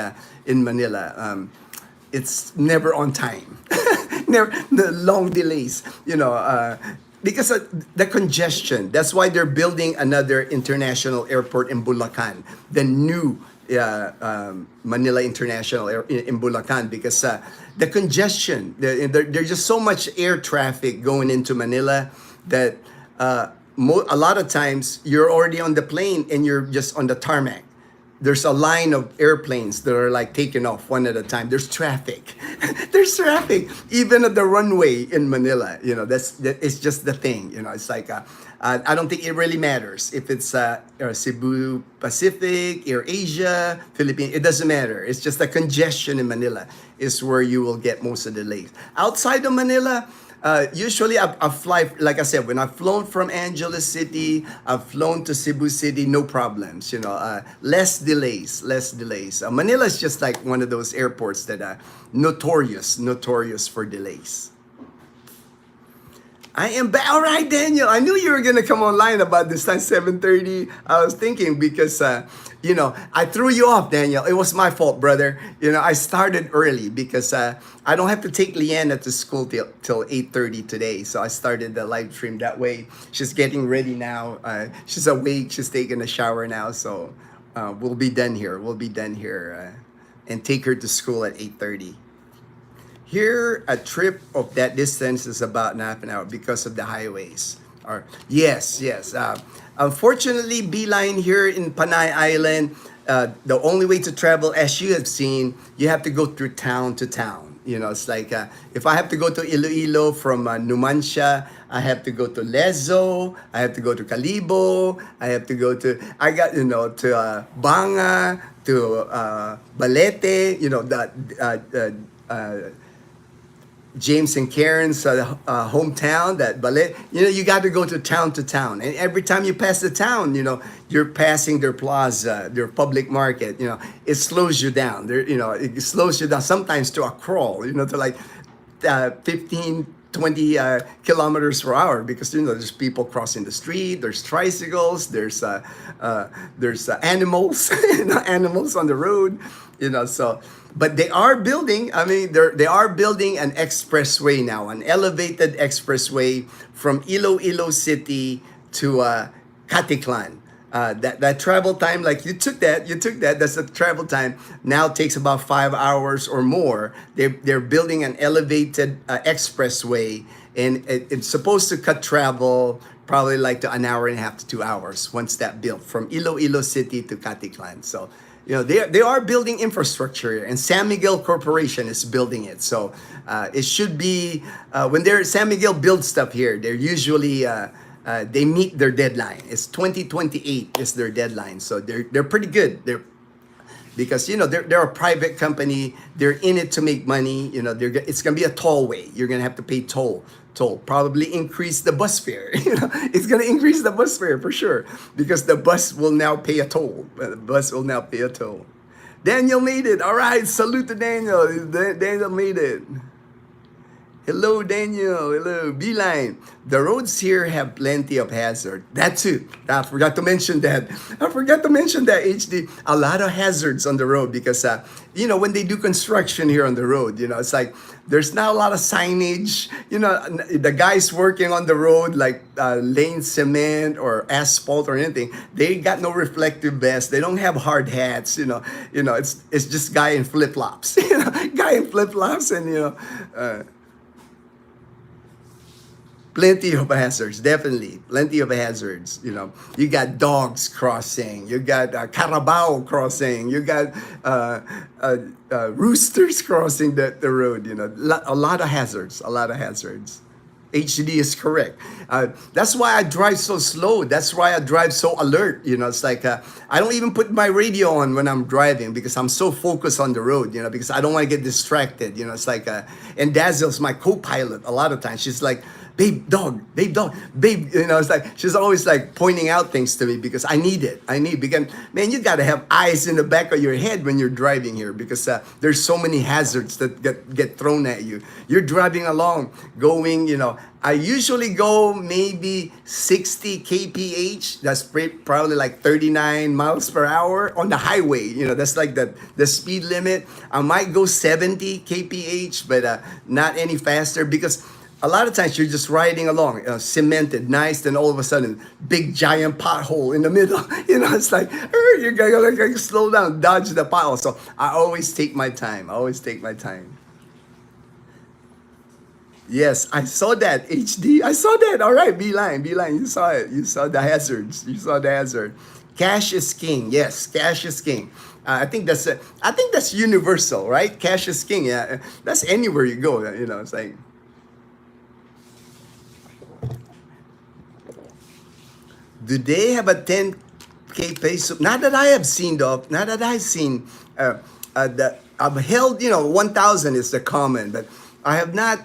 Manila, it's never on time. Never, the long delays, because of the congestion. That's why they're building another international airport in Bulacan, the new Manila International in Bulacan, because the congestion, there's just so much air traffic going into Manila that a lot of times you're already on the plane and you're just on the tarmac. There's a line of airplanes that are taking off one at a time. There's traffic. There's traffic even at the runway in Manila. It's just the thing. It's like I don't think it really matters if it's Cebu Pacific, Air Asia, Philippines. It doesn't matter. It's just the congestion in Manila is where you will get most of the delays. Outside of Manila, usually I fly, like I said, when I've flown from Angeles City, I've flown to Cebu City, no problems, less delays. Manila is just like one of those airports that are notorious for delays. I am back. All right, Daniel. I knew you were going to come online about this time, 7:30. I was thinking because, I threw you off, Daniel. It was my fault, brother. I started early because I don't have to take Leanna to school till 8:30 today. So I started the live stream that way. She's getting ready now. She's awake. She's taking a shower now. So we'll be done here. And take her to school at 8:30. Here, a trip of that distance is about half an hour because of the highways. Yes. Unfortunately, Beeline here in Panay Island, the only way to travel, as you have seen, you have to go through town to town. It's like if I have to go to Iloilo from Numancia, I have to go to Lezo, I have to go to Calibo, to Banga, to Balete, James and Karen's hometown, that ballet. You got to go to town, and every time you pass the town, you're passing their plaza, their public market. It slows you down. It slows you down sometimes to a crawl. To 15, 20 kilometers per hour because there's people crossing the street, there's tricycles, there's animals, animals on the road, so. But they are building. I mean, they are building an expressway now, an elevated expressway from Iloilo City to Caticlan. That travel time, like you took that. That's the travel time. Now takes about 5 hours or more. They're building an elevated expressway, and it's supposed to cut travel probably like to an hour and a half to 2 hours once that built from Iloilo City to Caticlan. So they are building infrastructure, and San Miguel Corporation is building it. So it should be when San Miguel builds stuff here, they're usually they meet their deadline. It's 2028 is their deadline, so they're pretty good. Because they're a private company. They're in it to make money. It's gonna be a tollway. You're gonna have to pay toll. Probably increase the bus fare. It's gonna increase the bus fare for sure because the bus will now pay a toll. Daniel made it. All right, salute to Daniel. Daniel made it. Hello, Daniel. Hello, Beeline. The roads here have plenty of hazard. That too. I forgot to mention that. HD. A lot of hazards on the road because, when they do construction here on the road, it's like there's not a lot of signage. The guys working on the road, like laying cement or asphalt or anything, they got no reflective vests. They don't have hard hats. It's just guy in flip flops. Guy in flip flops, and plenty of hazards, definitely. Plenty of hazards. You got dogs crossing. You got carabao crossing. You got roosters crossing the road. A lot of hazards. HD is correct. That's why I drive so slow. That's why I drive so alert. It's like I don't even put my radio on when I'm driving because I'm so focused on the road. Because I don't want to get distracted. It's like, and Dazzle's my co-pilot. A lot of times she's like, babe, dog, babe. It's like she's always like pointing out things to me because I need it. Because man, you gotta have eyes in the back of your head when you're driving here because there's so many hazards that get thrown at you. You're driving along, going. I usually go maybe 60 kph. That's probably like 39 miles per hour on the highway. That's like the speed limit. I might go 70 kph, but not any faster because a lot of times you're just riding along, cemented, nice, then all of a sudden, big giant pothole in the middle. It's like, you're gonna slow down, dodge the pothole. So I always take my time. Yes, I saw that, HD. I saw that. All right, Beeline, you saw it. You saw the hazards. Cash is king. Yes, cash is king. I think that's universal, right? Cash is king. Yeah, that's anywhere you go. It's like. Do they have a 10K peso? Not that I have seen, though. Not that I've seen. I've held, 1,000 is the common, but I have not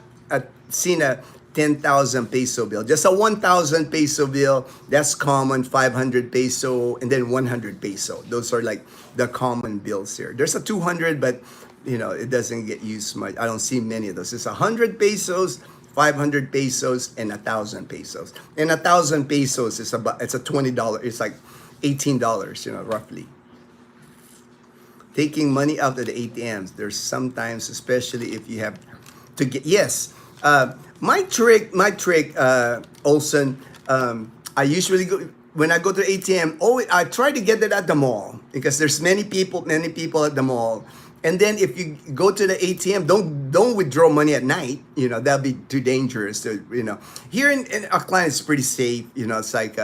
seen a 10,000 peso bill. Just a 1,000 peso bill, that's common, 500 peso, and then 100 peso. Those are like the common bills here. There's a 200, but, it doesn't get used much. I don't see many of those. It's 100 pesos, 500 pesos, and 1,000 pesos. And 1,000 pesos is it's a $20. It's like $18, roughly. Taking money out of the ATMs. There's sometimes, especially if you have to get. Yes, my trick, Olson. I usually go when I go to the ATM. I try to get it at the mall because there's many people at the mall. And then if you go to the ATM, don't withdraw money at night. That'll be too dangerous. Here in Aklan, it's pretty safe. It's like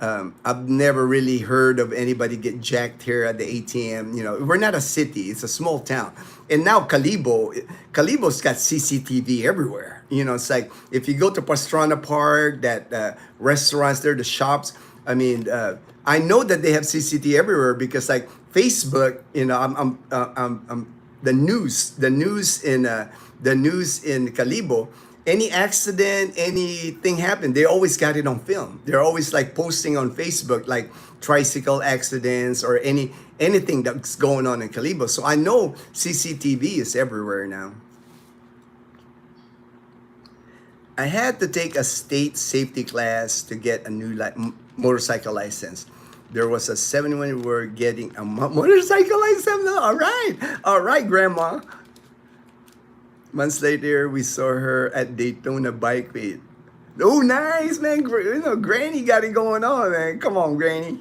I've never really heard of anybody get jacked here at the ATM. We're not a city; it's a small town. And now Calibo's got CCTV everywhere. It's like if you go to Pastrana Park, that restaurants there, the shops. I mean, I know that they have CCTV everywhere because like Facebook, I'm the news in Calibo. Any accident, anything happened, they always got it on film. They're always like posting on Facebook like tricycle accidents or anything that's going on in Calibo. So I know CCTV is everywhere now. I had to take a state safety class to get a new motorcycle license. There was a 71 we were getting a motorcycle license. No, all right, Grandma. Months later, we saw her at Daytona Bike Week. Oh, nice, man. You know, Granny got it going on, man. Come on, Granny.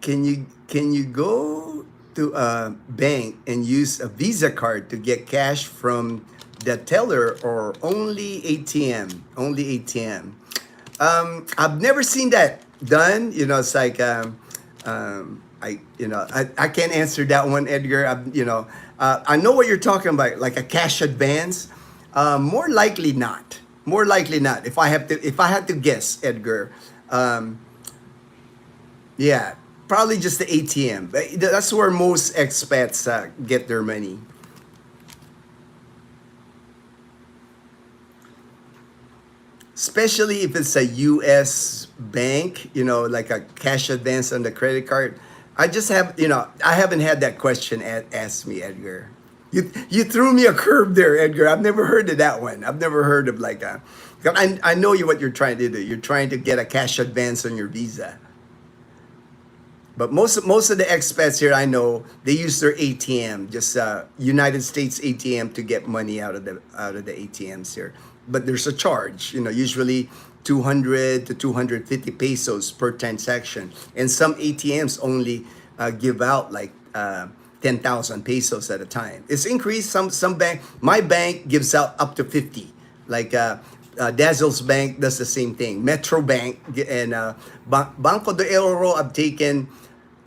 Can you go to a bank and use a Visa card to get cash from the teller or only ATM? Only ATM. I've never seen that done. You know, it's like I can't answer that one, Edgar. I know what you're talking about, like a cash advance. More likely not. More likely not. If I had to guess, Edgar, yeah, probably just the ATM. That's where most expats get their money. Especially if it's a U.S. bank, like a cash advance on the credit card. I haven't had that question asked me, Edgar. You threw me a curve there, Edgar. I've never heard of that one. I've never heard of like a. I know what you're trying to do. You're trying to get a cash advance on your Visa. But most of the expats here I know, they use their ATM, just United States ATM to get money out of the ATMs here. But there's a charge, usually 200 to 250 pesos per transaction, and some ATMs only give out like 10,000 pesos at a time. It's increased. Some bank, my bank gives out up to 50, like. Dazzle's Bank does the same thing. Metro Bank and Banco de Oro, I've taken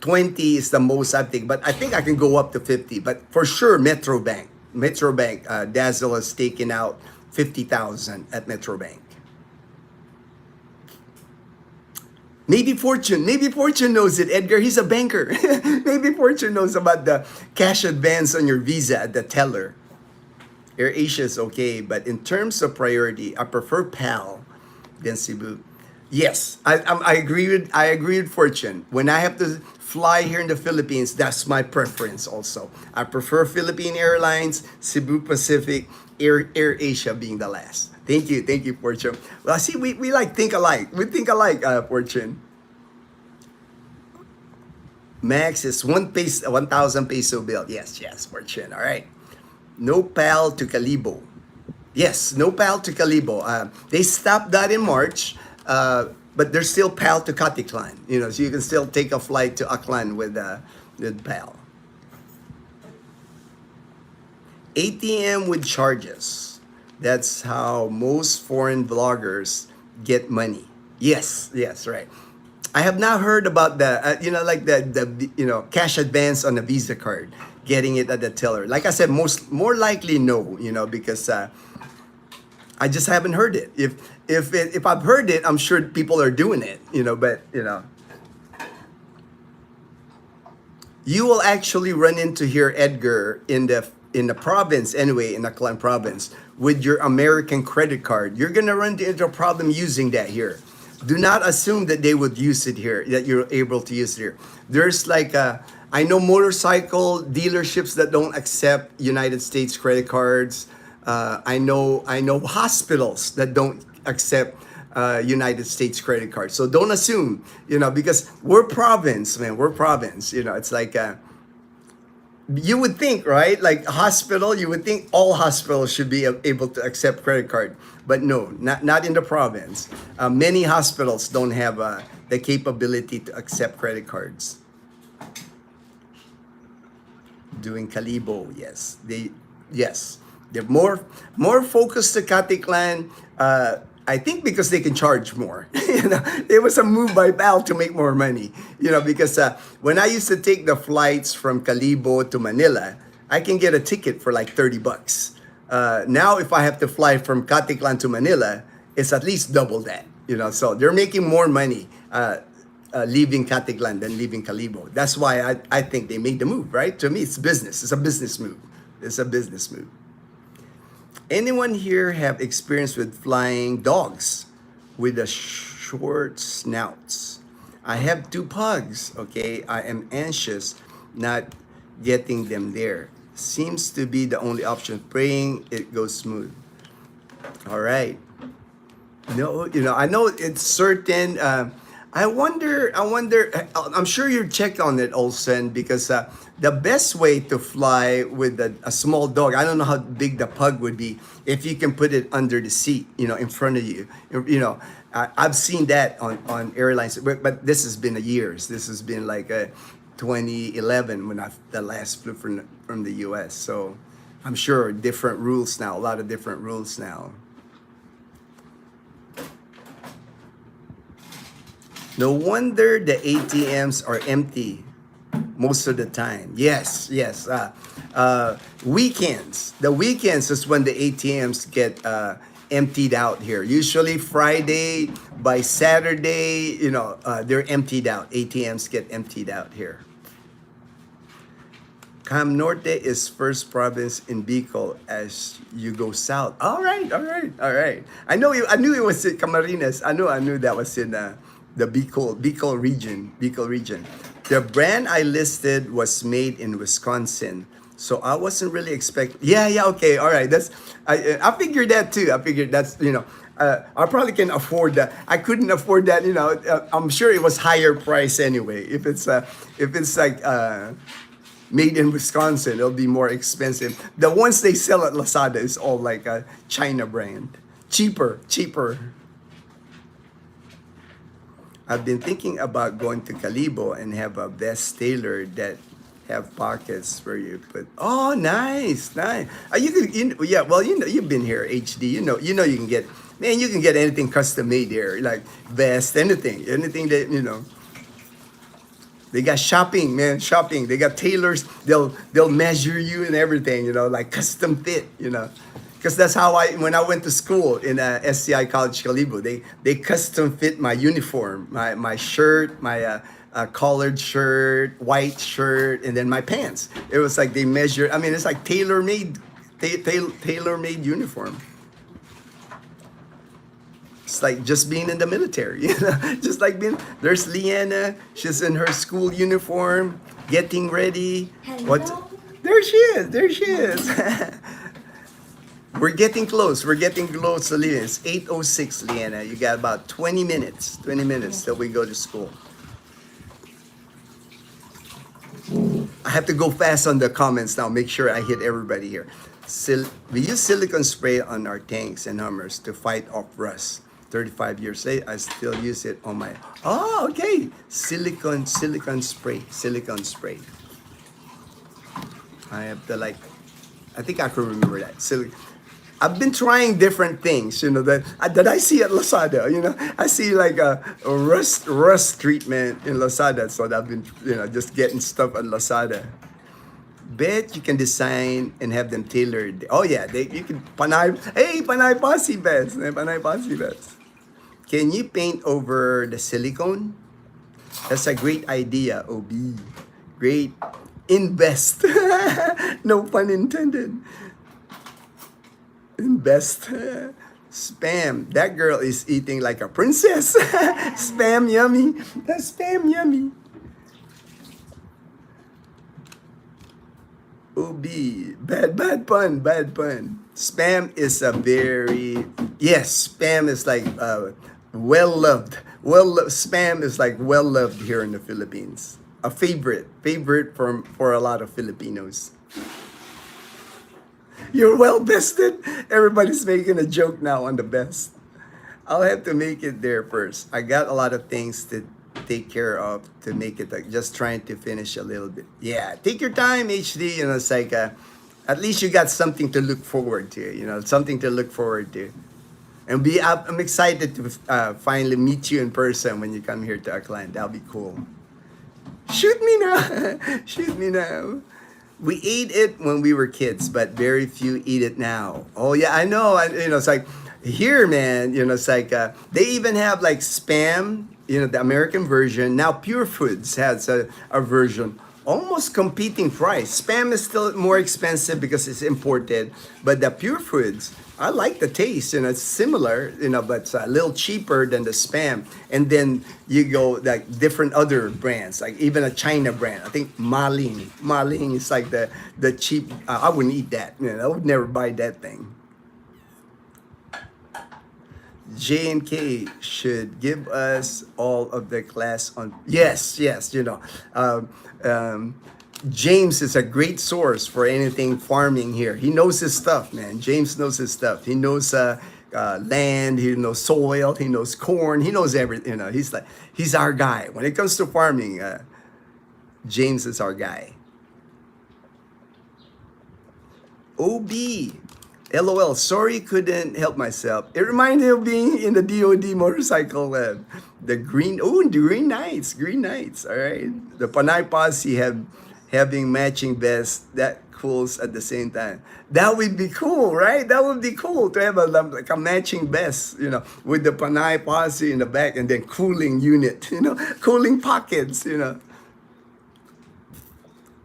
20 is the most I've taken, but I think I can go up to 50. But for sure, Metro Bank, Dazzle has taken out 50,000 at Metro Bank. Maybe Fortune knows it, Edgar. He's a banker. Maybe Fortune knows about the cash advance on your Visa at the teller. AirAsia is okay, but in terms of priority, I prefer PAL than Cebu. Yes, I agree with Fortune. When I have to fly here in the Philippines, that's my preference also. I prefer Philippine Airlines, Cebu Pacific, AirAsia being the last. Thank you, Fortune. Well, see, we like think alike. We think alike, Fortune. Max is 1,000 peso bill. Yes, Fortune. All right. No PAL to Calibo. Yes, no PAL to Calibo. They stopped that in March, but there's still PAL to Katiklan. So you can still take a flight to Aklan with PAL. ATM with charges. That's how most foreign vloggers get money. Yes, right. I have not heard about the like the cash advance on a Visa card, getting it at the teller. Like I said, more likely no, because I just haven't heard it. If I've heard it, I'm sure people are doing it, but you will actually run into here, Edgar, in the province anyway, in Aklan province, with your American credit card. You're gonna run into a problem using that here. Do not assume that they would use it here, that you're able to use it here. There's like I know motorcycle dealerships that don't accept United States credit cards. I know hospitals that don't accept United States credit cards. So don't assume, because we're province, man. We're province. It's like you would think, right? Like a hospital, you would think all hospitals should be able to accept credit card, but no, not in the province. Many hospitals don't have the capability to accept credit cards. Doing Calibo, yes, they're more focused to Katiklan. I think because they can charge more. It was a move by PAL to make more money. Because when I used to take the flights from Calibo to Manila, I can get a ticket for like $30. Now, if I have to fly from Katiklan to Manila, it's at least double that. So they're making more money leaving Katiklan than leaving Calibo. That's why I think they made the move, right? To me, it's business. It's a business move. Anyone here have experience with flying dogs with the short snouts? I have 2 pugs, okay? I am anxious not getting them there. seems to be the only option. Praying it goes smooth. All right. No, I know it's certain. I wonder. I'm sure you checked on it, Olsen, because the best way to fly with a small dog. I don't know how big the pug would be if you can put it under the seat, in front of you. I've seen that on airlines, but this has been years. This has been like 2011 when the last flew from the U.S. So I'm sure different rules now. A lot of different rules now. No wonder the ATMs are empty most of the time. Yes. Weekends. The weekends is when the ATMs get emptied out here. Usually Friday, by Saturday, they're emptied out. ATMs get emptied out here. Cam Norte is first province in Bicol as you go south. All right. I knew it was in Camarines. I knew that was in the Bicol region. The brand I listed was made in Wisconsin, so I wasn't really expecting. Yeah, okay, all right. I figured that too. I figured that's I probably can afford that. I couldn't afford that. I'm sure it was higher price anyway. If it's like made in Wisconsin, it'll be more expensive. The ones they sell at Lazada is all like a China brand, cheaper. I've been thinking about going to Calibo and have a vest tailored that have pockets where you put. Oh, nice. You could, you've been here, HD. You know, you can get. Man, you can get anything custom made here, like vest, anything that. They got shopping. They got tailors. They'll measure you and everything. Like custom fit. Because that's how when I went to school in SCI College Calibo, they custom fit my uniform, my shirt, my collared shirt, white shirt, and then my pants. It was like they measured. I mean, it's like tailor-made uniform. It's like just being in the military, just like there's Leanna, she's in her school uniform, getting ready. Hello? There she is. We're getting close to Leanna. It's 8:06, Leanna. You got about 20 minutes till we go to school. I have to go fast on the comments now, make sure I hit everybody here. We use silicone spray on our tanks and Hummers to fight off rust. 35 years later, I still use it on my. Oh, okay. Silicone spray. I have to I think I can remember that. I've been trying different things, that I see at Lazada. I see like a rust treatment in Lazada, so I've been, just getting stuff at Lazada. Bet you can design and have them tailored. Oh yeah, you can panay posse bets. Can you paint over the silicone? That's a great idea, OB. Great. Invest. No pun intended. Invest. Spam. That girl is eating like a princess. Spam yummy. That's spam yummy. OB. Bad pun. Spam is spam is like well loved. Spam is like well loved here in the Philippines. A favorite for a lot of Filipinos. You're well bested. Everybody's making a joke now on the best. I'll have to make it there first. I got a lot of things to take care of to make it, just trying to finish a little bit. Yeah, take your time, HD. It's like at least you got something to look forward to. And I'm excited to finally meet you in person when you come here to Aklan. That'll be cool. Shoot me now. We ate it when we were kids, but very few eat it now. Oh yeah, I know. It's like here, man. It's like they even have like Spam. The American version. Now Pure Foods has a version, almost competing price. Spam is still more expensive because it's imported, but the Pure Foods I like the taste, it's similar, but it's a little cheaper than the Spam. And then you go like different other brands, like even a China brand. I think Maling. Maling is like the cheap. I wouldn't eat that. I would never buy that thing. J and K should give us all of the class on. Yes, yes. Um, um, James is a great source for anything farming here. He knows his stuff, man. James knows his stuff. He knows land. He knows soil. He knows corn. He knows everything. He's our guy when it comes to farming. James is our guy. OB. LOL, sorry couldn't help myself. It reminded me of being in the DOD motorcycle lab. The green Green Knights, all right. The Panay Posse having matching vests that cools at the same time. That would be cool, right? That would be cool to have like a matching vest, with the Panay Posse in the back and then cooling unit, cooling pockets.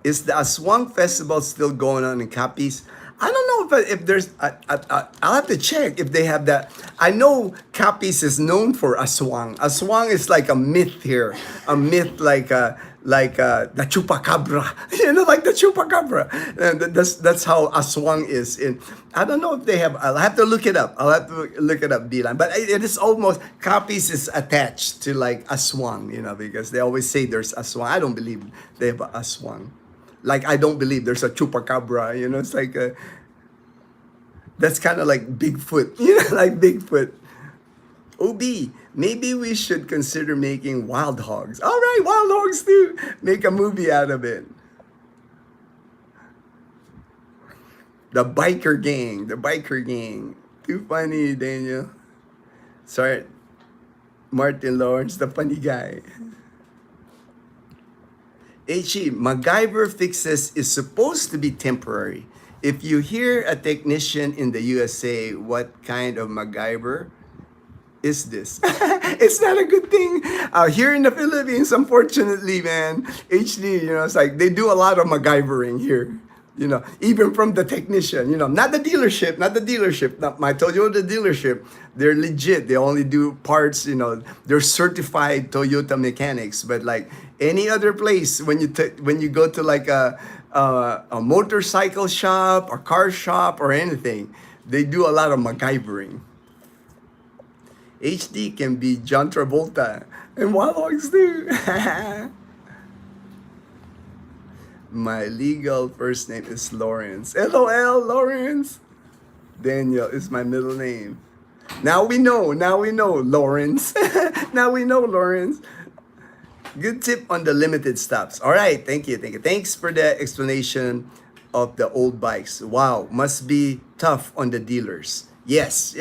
Is the Aswang Festival still going on in Capiz? I don't know if there's. I'll have to check if they have that. I know Capiz is known for Aswang. Aswang is like a myth here, a myth like the chupacabra. Like the chupacabra. And that's how Aswang is. I don't know if they have. I'll have to look it up. Beeline. But it is almost Capiz is attached to like Aswang. Because they always say there's Aswang. I don't believe they have a Aswang. Like, I don't believe there's a chupacabra, it's like that's kind of like Bigfoot, like Bigfoot. OB, maybe we should consider making Wild Hogs. All right, Wild Hogs too. Make a movie out of it. The biker gang. Too funny, Daniel. Sorry, Martin Lawrence, the funny guy. HE, MacGyver fixes is supposed to be temporary. If you hear a technician in the USA, what kind of MacGyver is this? It's not a good thing. Here in the Philippines, unfortunately, man, HD, it's like they do a lot of MacGyvering here. Even from the technician, not the dealership. I told you the dealership, they're legit. They only do parts, they're certified Toyota mechanics. But like any other place, when you go to like a motorcycle shop or car shop or anything, they do a lot of MacGyvering. HD can be John Travolta and Wild Hogs too. My legal first name is Lawrence. LOL, Lawrence. Daniel is my middle name. Now we know, Lawrence. Now we know, Lawrence. Good tip on the limited stops. All right, thank you. Thanks for the explanation of the old bikes. Wow, must be tough on the dealers. Yes,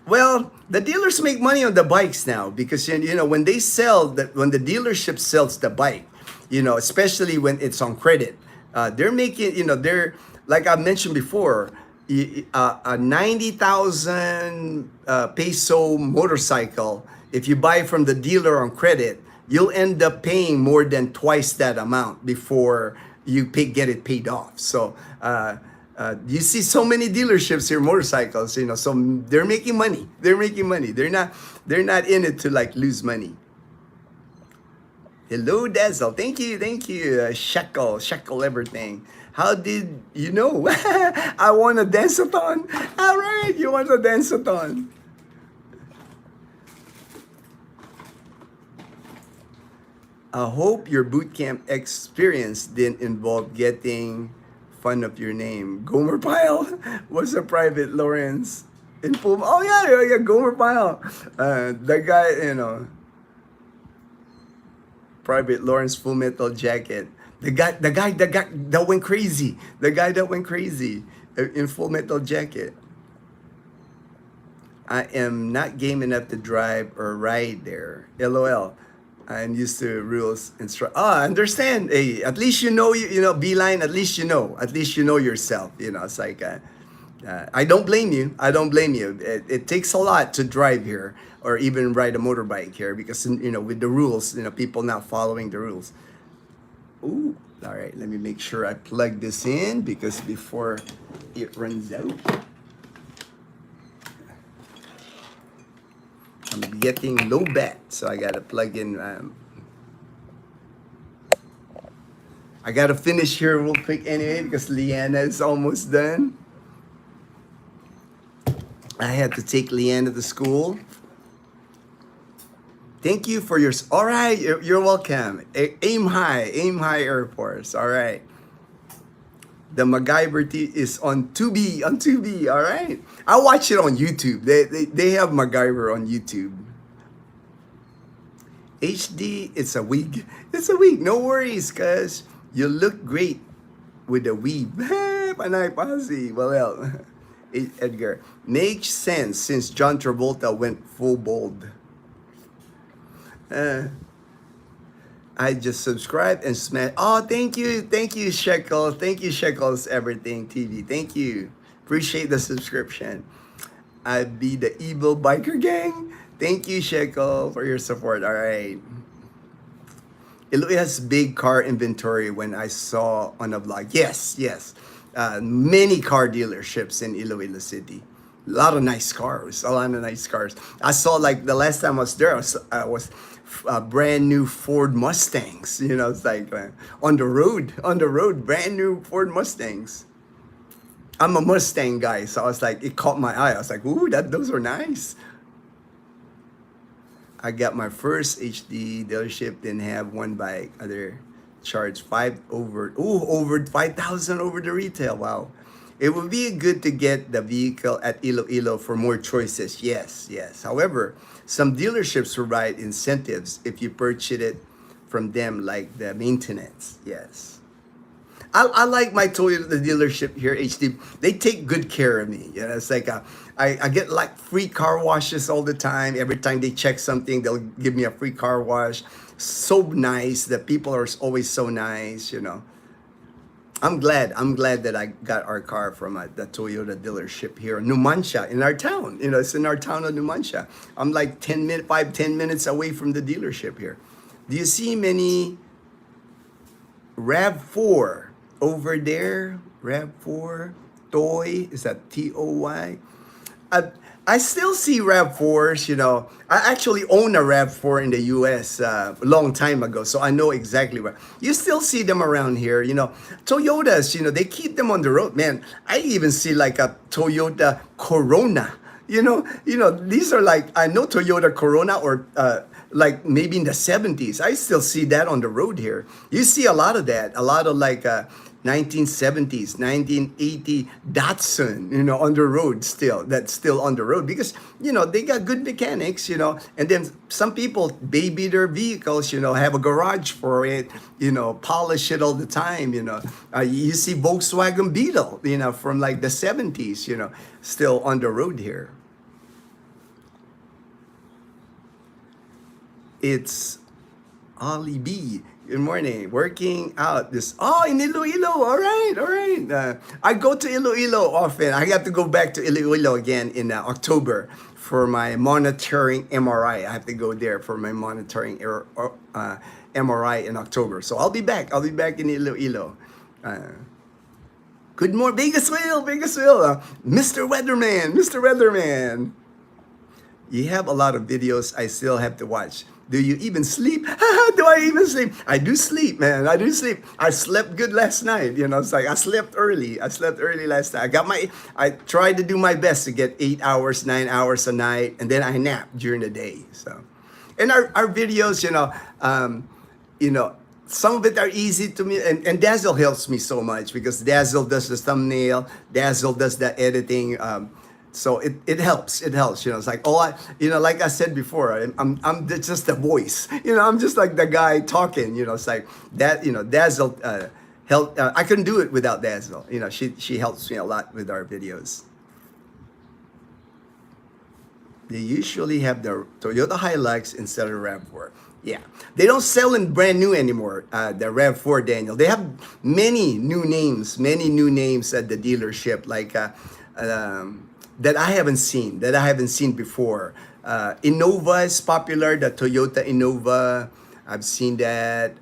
well, the dealers make money on the bikes now because when they when the dealership sells the bike, especially when it's on credit, they're making, they're like I mentioned before, a 90,000 peso motorcycle. If you buy from the dealer on credit, you'll end up paying more than twice that amount before you get it paid off. So you see so many dealerships here, motorcycles, so they're making money. They're not in it to like lose money. Hello, Dazzle. Thank you. Shekel everything. How did you know? I won a dance-a-thon. All right, you want a dance-a-thon. I hope your bootcamp experience didn't involve getting fun of your name. Gomer Pyle was a private Lawrence in Puma. Oh yeah, Gomer Pyle. The guy, Private Lawrence Full Metal Jacket. The guy that went crazy. The guy that went crazy in Full Metal Jacket. I am not game enough to drive or ride there. LOL. I'm used to rules and I understand. Hey, at least Beeline. At least you know yourself. It's like I don't blame you. It takes a lot to drive here or even ride a motorbike here because with the rules, people not following the rules. Ooh, all right. Let me make sure I plug this in because before it runs out. I'm getting low bat, so I gotta plug in. I gotta finish here real quick anyway because Leanna is almost done. I had to take Leanna to school. Thank you for your. All right, you're welcome. Aim high Air Force. All right. The MacGyver is on Tubi. On Tubi. All right. I watch it on YouTube. They have MacGyver on YouTube. HD, it's a wig. It's a wig. No worries, cuz you look great with the weave. Panay Pasi. Well, Edgar. Makes sense since John Travolta went full bold. I just subscribed and smash. Oh, thank you, Shekel. Thank you, Shekels Everything TV. Thank you. Appreciate the subscription. I'd be the evil biker gang. Thank you, Shekel, for your support. All right. It has big car inventory when I saw on a vlog. Yes. Many car dealerships in Iloilo City. A lot of nice cars. I saw like the last time I was there, I was brand new Ford Mustangs. You know, it's like on the road, brand new Ford Mustangs. I'm a Mustang guy, so I was like, it caught my eye. I was like, ooh, those are nice. I got my first HD dealership, didn't have one bike. Other charged over 5,000 over the retail. Wow. It would be good to get the vehicle at Iloilo for more choices. Yes. However, some dealerships provide incentives if you purchase it from them, like the maintenance. Yes. I like my Toyota dealership here, HD. They take good care of me. You know, it's like I get like free car washes all the time. Every time they check something, they'll give me a free car wash. So nice. The people are always so nice. You know, I'm glad that I got our car from the Toyota dealership here in Numancia, in our town. You know, it's in our town of Numancia. I'm like 10 minutes away from the dealership here. Do you see many RAV4 over there? RAV4 Toy, is that TOY? I still see RAV4s, you know. I actually own a RAV4 in the US a long time ago, so I know exactly where. You still see them around here, you know. Toyotas, you know, they keep them on the road. Man, I even see like a Toyota Corona. You know, these are like, I know Toyota Corona or like maybe in the 70s. I still see that on the road here. You see a lot of that, a lot of like 1970s, 1980 Datsun, you know, on the road still. That's still on the road because, you know, they got good mechanics, you know, and then some people baby their vehicles, you know, have a garage for it, you know, polish it all the time, you know. You see Volkswagen Beetle, you know, from like the 70s, you know, still on the road here. It's Ollie B. Good morning. Working out this. Oh, in Iloilo. All right. I go to Iloilo often. I have to go back to Iloilo again in October for my monitoring MRI. I have to go there for my monitoring MRI in October. So I'll be back. I'll be back in Iloilo. Good morning, Vegasville. Mr. Weatherman. You have a lot of videos I still have to watch. Do you even sleep? Do I even sleep? I do sleep, man. I do sleep. I slept good last night. You know, it's like I slept early last night. I tried to do my best to get 8 hours, 9 hours a night, and then I nap during the day. So, and our videos, you know, some of it are easy to me, and Dazzle helps me so much because Dazzle does the thumbnail, Dazzle does the editing. So it helps. You know, it's like, like I said before, I'm just the voice. You know, I'm just like the guy talking. You know, it's like that. You know, Dazzle help. I couldn't do it without Dazzle. You know, she helps me a lot with our videos. They usually have the Toyota Hilux instead of RAV4. Yeah, they don't sell in brand new anymore. The RAV4, Daniel. They have many new names at the dealership, like. That I haven't seen before. Innova is popular, the Toyota Innova. I've seen that.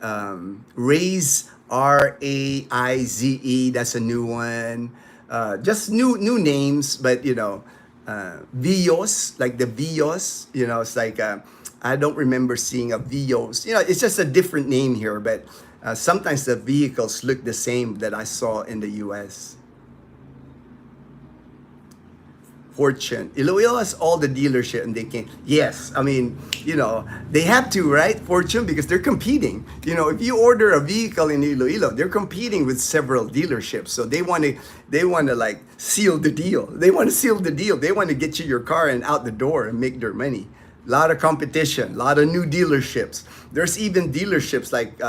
Raize, Raize, that's a new one. Just new names, but you know, Vios, like the Vios. You know, it's like I don't remember seeing a Vios. You know, it's just a different name here, but sometimes the vehicles look the same that I saw in the U.S. Fortune. Iloilo has all the dealership and they can, yes, I mean, you know, they have to, right? Fortune, because they're competing. You know, if you order a vehicle in Iloilo, they're competing with several dealerships. So they want to like seal the deal. They want to seal the deal. They want to get you your car and out the door and make their money. A lot of competition, a lot of new dealerships. There's even dealerships like,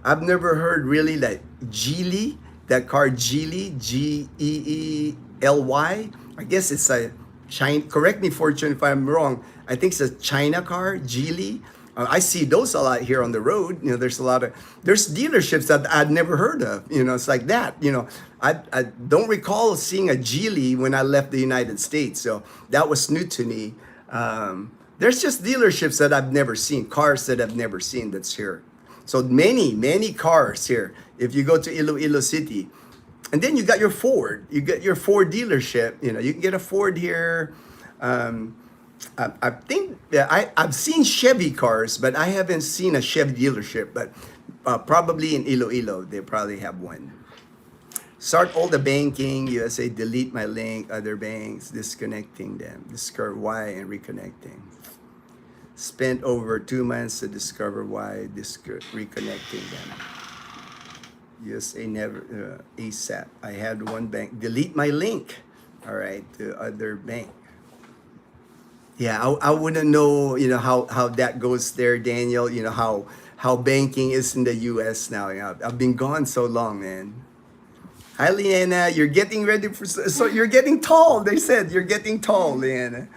I've never heard really like Geely, that car Geely, Geely. I guess it's a China, correct me Fortune if I'm wrong. I think it's a China car, Geely. I see those a lot here on the road. You know, there's dealerships that I'd never heard of. You know, it's like that. You know, I don't recall seeing a Geely when I left the United States. So that was new to me. There's just dealerships that I've never seen, cars that I've never seen that's here. So many cars here. If you go to Iloilo City, and then you got your Ford. You get your Ford dealership. You know, you can get a Ford here. I think I've seen Chevy cars, but I haven't seen a Chevy dealership. But probably in Iloilo, they probably have one. Start all the banking. USA, delete my link. Other banks, disconnecting them. Discover why and reconnecting. Spent over 2 months to discover why. Reconnecting them. USA never ASAP. I had one bank delete my link. All right, to other bank. Yeah, I wouldn't know. You know how that goes there, Daniel. You know how banking is in the U.S. now. You know, I've been gone so long, man. Hi, Leanna. You're getting ready for so you're getting tall. They said you're getting tall, Leanna.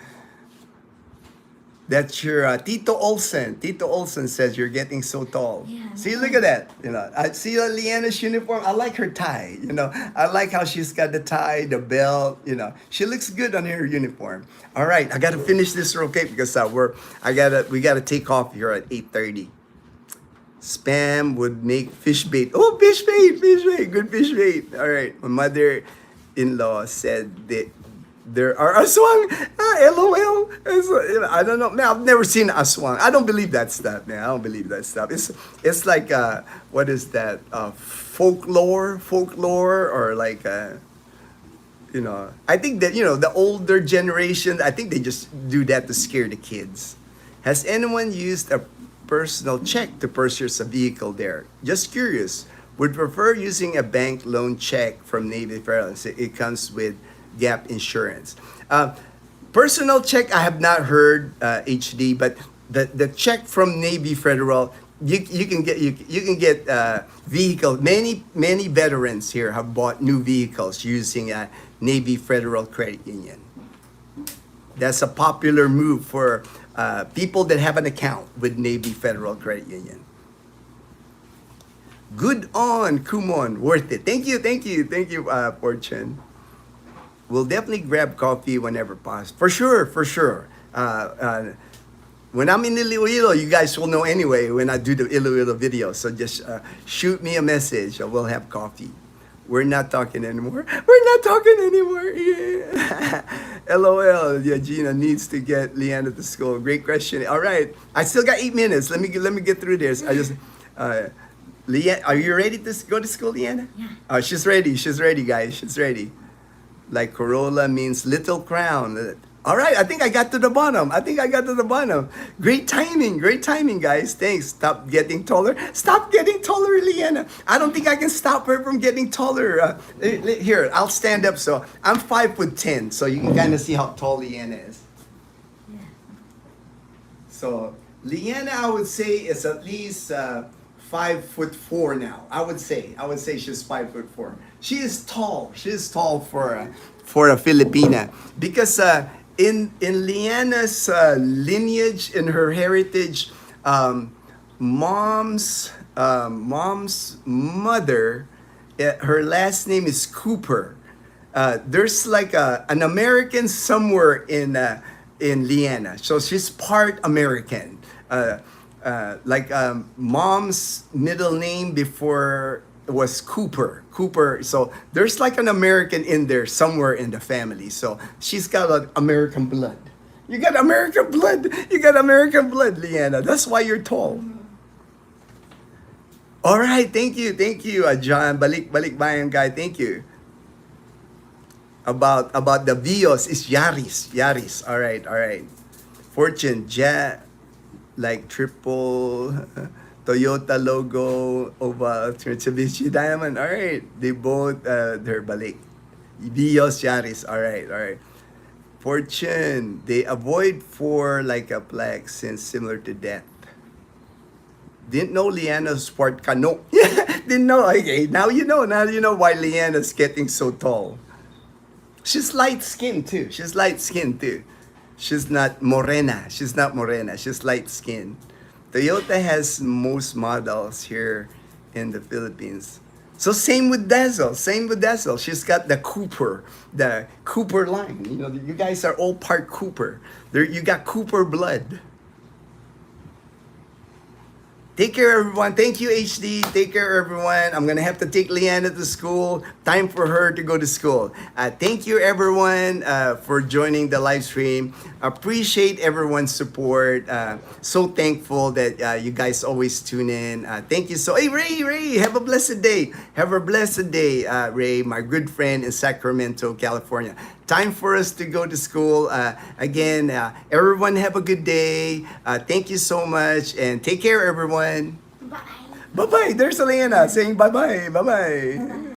That's your Tito Olsen. Tito Olsen says you're getting so tall. Yeah, See, look at that. You know, I see Leanna's uniform. I like her tie. You know, I like how she's got the tie, the belt. You know, she looks good on her uniform. All right, I got to finish this real quick because we gotta take off here at 8:30. Spam would make fish bait. Oh, fish bait, good fish bait. All right, my mother-in-law said that there are aswang. LOL. I don't know. Man, I've never seen aswang. I don't believe that stuff, man. I don't believe that stuff. It's like what is that? Folklore, or like you know. I think that the older generation. I think they just do that to scare the kids. Has anyone used a personal check to purchase a vehicle there? Just curious. Would prefer using a bank loan check from Navy Federal. It comes with gap insurance. Personal check, I have not heard HD, but the check from Navy Federal, you can get vehicle. Many veterans here have bought new vehicles using a Navy Federal Credit Union. That's a popular move for people that have an account with Navy Federal Credit Union. Good on, Kumon, worth it. Thank you, Fortune. We'll definitely grab coffee whenever possible. For sure. When I'm in Iloilo, you guys will know anyway when I do the Iloilo video. So just shoot me a message. We'll have coffee. We're not talking anymore. Yeah. LOL. Yeah, Gina needs to get Leanna to school. Great question. All right. I still got 8 minutes. Let me get through this. I just... Leanna, are you ready to go to school, Leanna? Yeah. She's ready, guys. She's ready. Like Corolla means little crown. All right, I think I got to the bottom. Great timing, guys. Thanks. Stop getting taller, Leanna. I don't think I can stop her from getting taller. Here, I'll stand up. So I'm 5'10", so you can kind of see how tall Leanna is. Yeah. So Leanna, I would say, is at least 5'4" now. I would say she's 5'4". She is tall. For a Filipina, because in Leanna's lineage, in her heritage, mom's mother, her last name is Cooper. There's like an American somewhere in Leanna, so she's part American. Mom's middle name before was Cooper. Cooper. So there's like an American in there somewhere in the family. So she's got an American blood. You got American blood. You got American blood, Leanna. That's why you're tall. All right, thank you, John. Balik bayan guy, thank you. About the Vios is Yaris. All right. Fortune, like triple Toyota logo, oval, Mitsubishi Diamond. All right, they both they're balik. Vios, Yaris. All right. Fortune, they avoid for like a plague since similar to death. Didn't know Leanna's sport car. No, didn't know. Okay, now you know. Now you know why Leanna's getting so tall. She's light skinned too. She's not morena. She's light skinned. Toyota has most models here in the Philippines. So same with Dazzle. She's got the Cooper line. You know, you guys are all part Cooper. You got Cooper blood. Take care, everyone. Thank you, HD. Take care, everyone. I'm going to have to take Leanna to school. Time for her to go to school. Thank you, everyone, for joining the live stream. Appreciate everyone's support. So thankful that you guys always tune in. Thank you. Hey, Ray, have a blessed day. Ray, my good friend in Sacramento, California. Time for us to go to school. Again, everyone have a good day. Thank you so much and take care, everyone. Bye. Bye-bye. There's Elena saying bye-bye. Bye-bye.